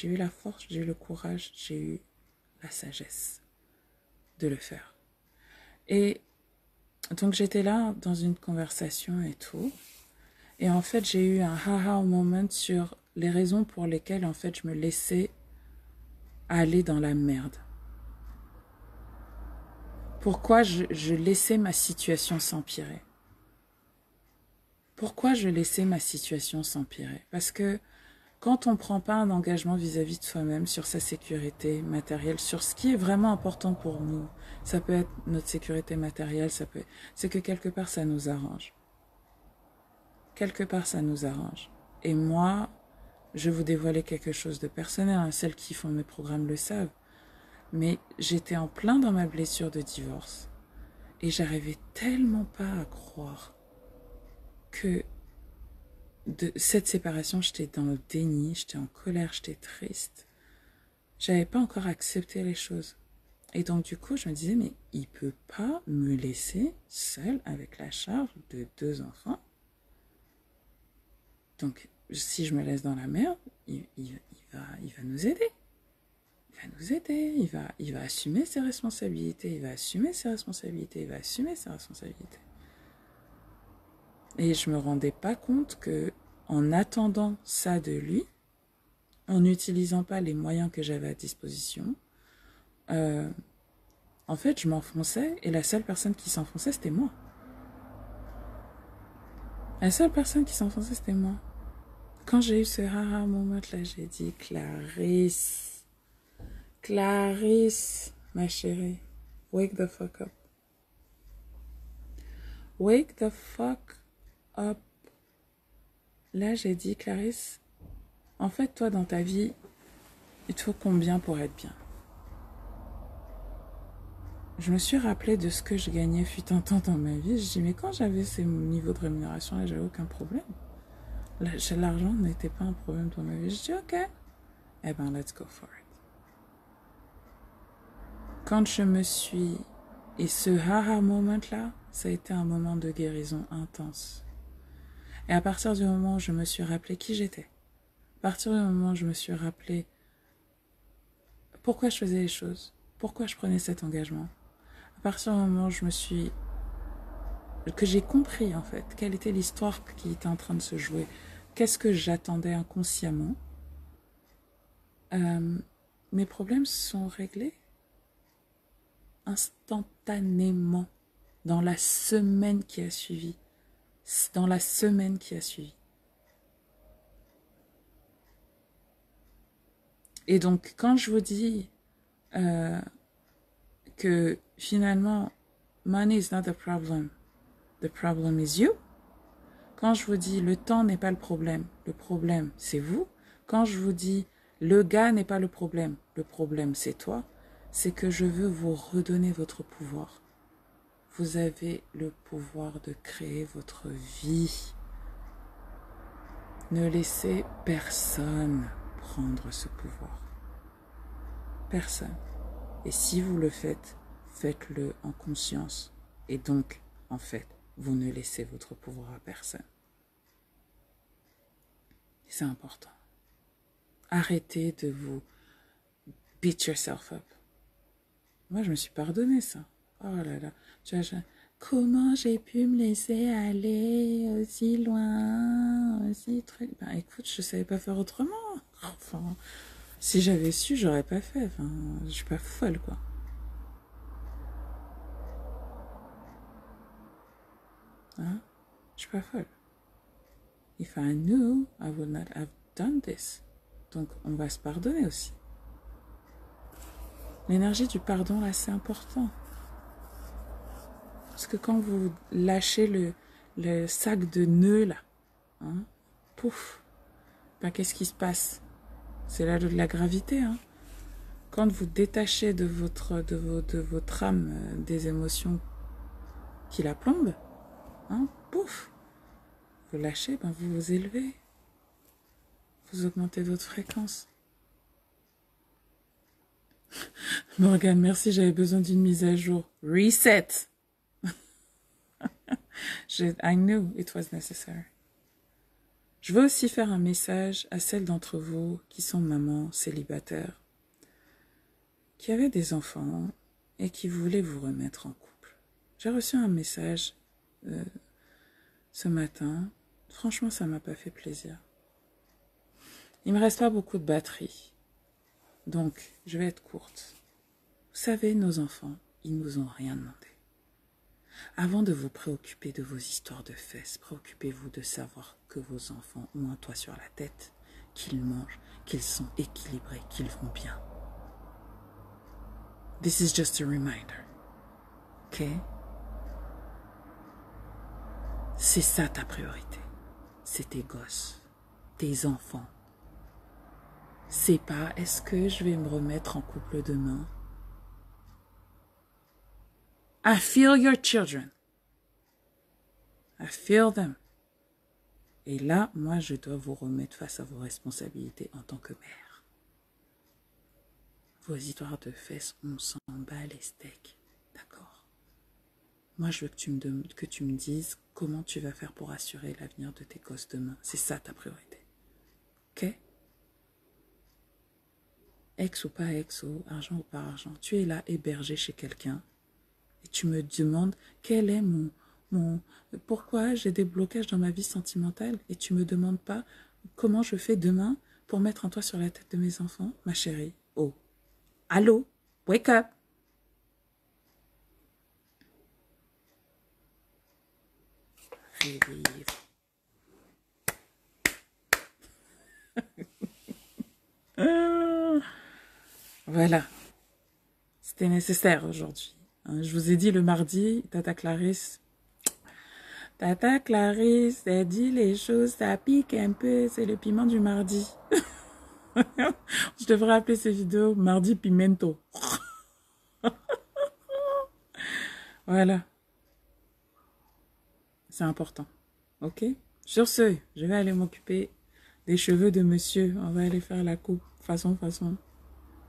eu la force, j'ai eu le courage, j'ai eu la sagesse de le faire. Et donc j'étais là dans une conversation et tout. Et en fait, j'ai eu un haha moment sur les raisons pour lesquelles en fait je me laissais aller dans la merde. Pourquoi je laissais ma situation s'empirer? Pourquoi je laissais ma situation s'empirer? Parce que quand on ne prend pas un engagement vis-à-vis de soi-même sur sa sécurité matérielle, sur ce qui est vraiment important pour nous, ça peut être notre sécurité matérielle, c'est que quelque part ça nous arrange. Quelque part ça nous arrange. Et moi, je vais vous dévoiler quelque chose de personnel, hein, celles qui font mes programmes le savent. Mais j'étais en plein dans ma blessure de divorce. Et j'arrivais tellement pas à croire que de cette séparation, j'étais dans le déni, j'étais en colère, j'étais triste. J'avais pas encore accepté les choses. Et donc, du coup, je me disais, mais il peut pas me laisser seule avec la charge de 2 enfants. Donc, si je me laisse dans la merde, il va nous aider. Il va nous aider. Il va assumer ses responsabilités. Il va assumer ses responsabilités. Il va assumer ses responsabilités. Et je me rendais pas compte que, en attendant ça de lui, en n'utilisant pas les moyens que j'avais à disposition, en fait, je m'enfonçais et la seule personne qui s'enfonçait, c'était moi. La seule personne qui s'enfonçait, c'était moi. Quand j'ai eu ce haha moment là, j'ai dit Clarisse, Clarisse, ma chérie, wake the fuck up. Wake the fuck up. Là, j'ai dit Clarisse, en fait, toi, dans ta vie, il te faut combien pour être bien? Je me suis rappelé de ce que je gagnais fut un temps dans ma vie. Je dis, mais quand j'avais ces niveaux de rémunération là, j'avais aucun problème. L'argent n'était pas un problème dans ma vie. Je dis, ok, eh ben, let's go for it. Quand je me suis... Et ce haha moment là, ça a été un moment de guérison intense. Et à partir du moment où je me suis rappelé qui j'étais, à partir du moment où je me suis rappelé pourquoi je faisais les choses, pourquoi je prenais cet engagement, à partir du moment où que j'ai compris en fait quelle était l'histoire qui était en train de se jouer, qu'est-ce que j'attendais inconsciemment, mes problèmes se sont réglés instantanément dans la semaine qui a suivi. Dans la semaine qui a suivi. Et donc, quand je vous dis que finalement, money is not the problem is you. Quand je vous dis le temps n'est pas le problème c'est vous. Quand je vous dis le gars n'est pas le problème c'est toi, c'est que je veux vous redonner votre pouvoir. Vous avez le pouvoir de créer votre vie. Ne laissez personne prendre ce pouvoir. Personne. Et si vous le faites, faites-le en conscience. Et donc, en fait, vous ne laissez votre pouvoir à personne. C'est important. Arrêtez de vous beat yourself up. Moi, je me suis pardonné ça. Oh là là. Comment j'ai pu me laisser aller aussi loin, aussi truc. Ben écoute, je savais pas faire autrement. Enfin, si j'avais su, j'aurais pas fait. Enfin, je suis pas folle, quoi. Hein? Je suis pas folle. If I knew, I would not have done this. Donc, on va se pardonner aussi. L'énergie du pardon, là, c'est important. Parce que quand vous lâchez le sac de nœuds, là, hein, pouf, ben, qu'est-ce qui se passe? C'est là de la gravité, hein. Quand vous détachez de votre âme des émotions qui la plombent, hein, pouf, vous lâchez, ben vous vous élevez. Vous augmentez votre fréquence. Morgane, merci, j'avais besoin d'une mise à jour. Reset. I knew it was necessary. Je veux aussi faire un message à celles d'entre vous qui sont mamans célibataires, qui avaient des enfants et qui voulaient vous remettre en couple. J'ai reçu un message ce matin. Franchement, ça m'a pas fait plaisir. Il me reste pas beaucoup de batterie. Donc, je vais être courte. Vous savez, nos enfants, ils nous ont rien demandé. Avant de vous préoccuper de vos histoires de fesses, préoccupez-vous de savoir que vos enfants ont un toit sur la tête, qu'ils mangent, qu'ils sont équilibrés, qu'ils vont bien. This is just a reminder. Ok? C'est ça ta priorité. C'est tes gosses, tes enfants. C'est pas est-ce que je vais me remettre en couple demain? I feel your children. I feel them. Et là, moi, je dois vous remettre face à vos responsabilités en tant que mère. Vos histoires de fesses, on s'en bat les steaks. D'accord? Moi, je veux que tu me dises comment tu vas faire pour assurer l'avenir de tes gosses demain. C'est ça ta priorité. Ok? Ex ou pas ex, ou argent ou pas argent. Tu es là hébergé chez quelqu'un et tu me demandes quel est pourquoi j'ai des blocages dans ma vie sentimentale et tu me demandes pas comment je fais demain pour mettre un toit sur la tête de mes enfants, ma chérie. Oh, allô, wake up. Réveillez-vous. Voilà, c'était nécessaire aujourd'hui. Je vous ai dit le mardi, Tata Clarisse, elle dit les choses, ça pique un peu, c'est le piment du mardi. Je devrais appeler ces vidéos mardi pimento. Voilà, c'est important. Ok? Sur ce, je vais aller m'occuper des cheveux de monsieur. On va aller faire la coupe façon.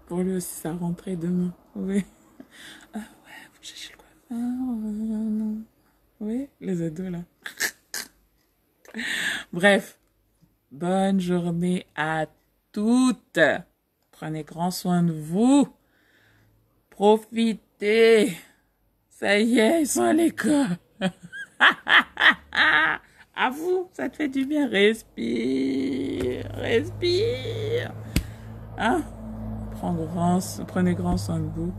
Pour lui aussi, ça rentrait demain. Oui. Ah ouais, faut chercher le coiffeur. Oui, les ados là. Bref, bonne journée à toutes. Prenez grand soin de vous. Profitez. Ça y est, ils sont à l'école. À vous, ça te fait du bien. Respire. Hein? Prenez grand soin de vous.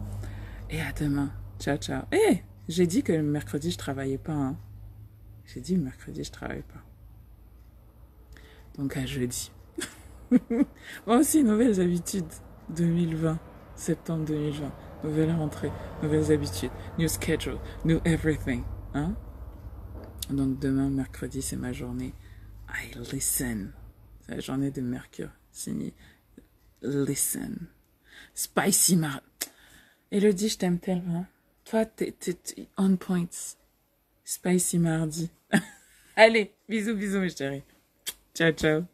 Et à demain. Ciao, ciao. Eh, j'ai dit que le mercredi, je travaillais pas. Hein. J'ai dit le mercredi, je travaillais pas. Donc à jeudi. Moi aussi, nouvelles habitudes 2020. Septembre 2020. Nouvelle rentrée. Nouvelles habitudes. New schedule. New everything. Hein? Donc demain, mercredi, c'est ma journée. I listen. C'est la journée de Mercure. Signé. Listen. Spicy Mar... Elodie, je t'aime tellement. Toi, t'es on point. Spicy mardi. Allez, bisous, mes chéris. Ciao, ciao.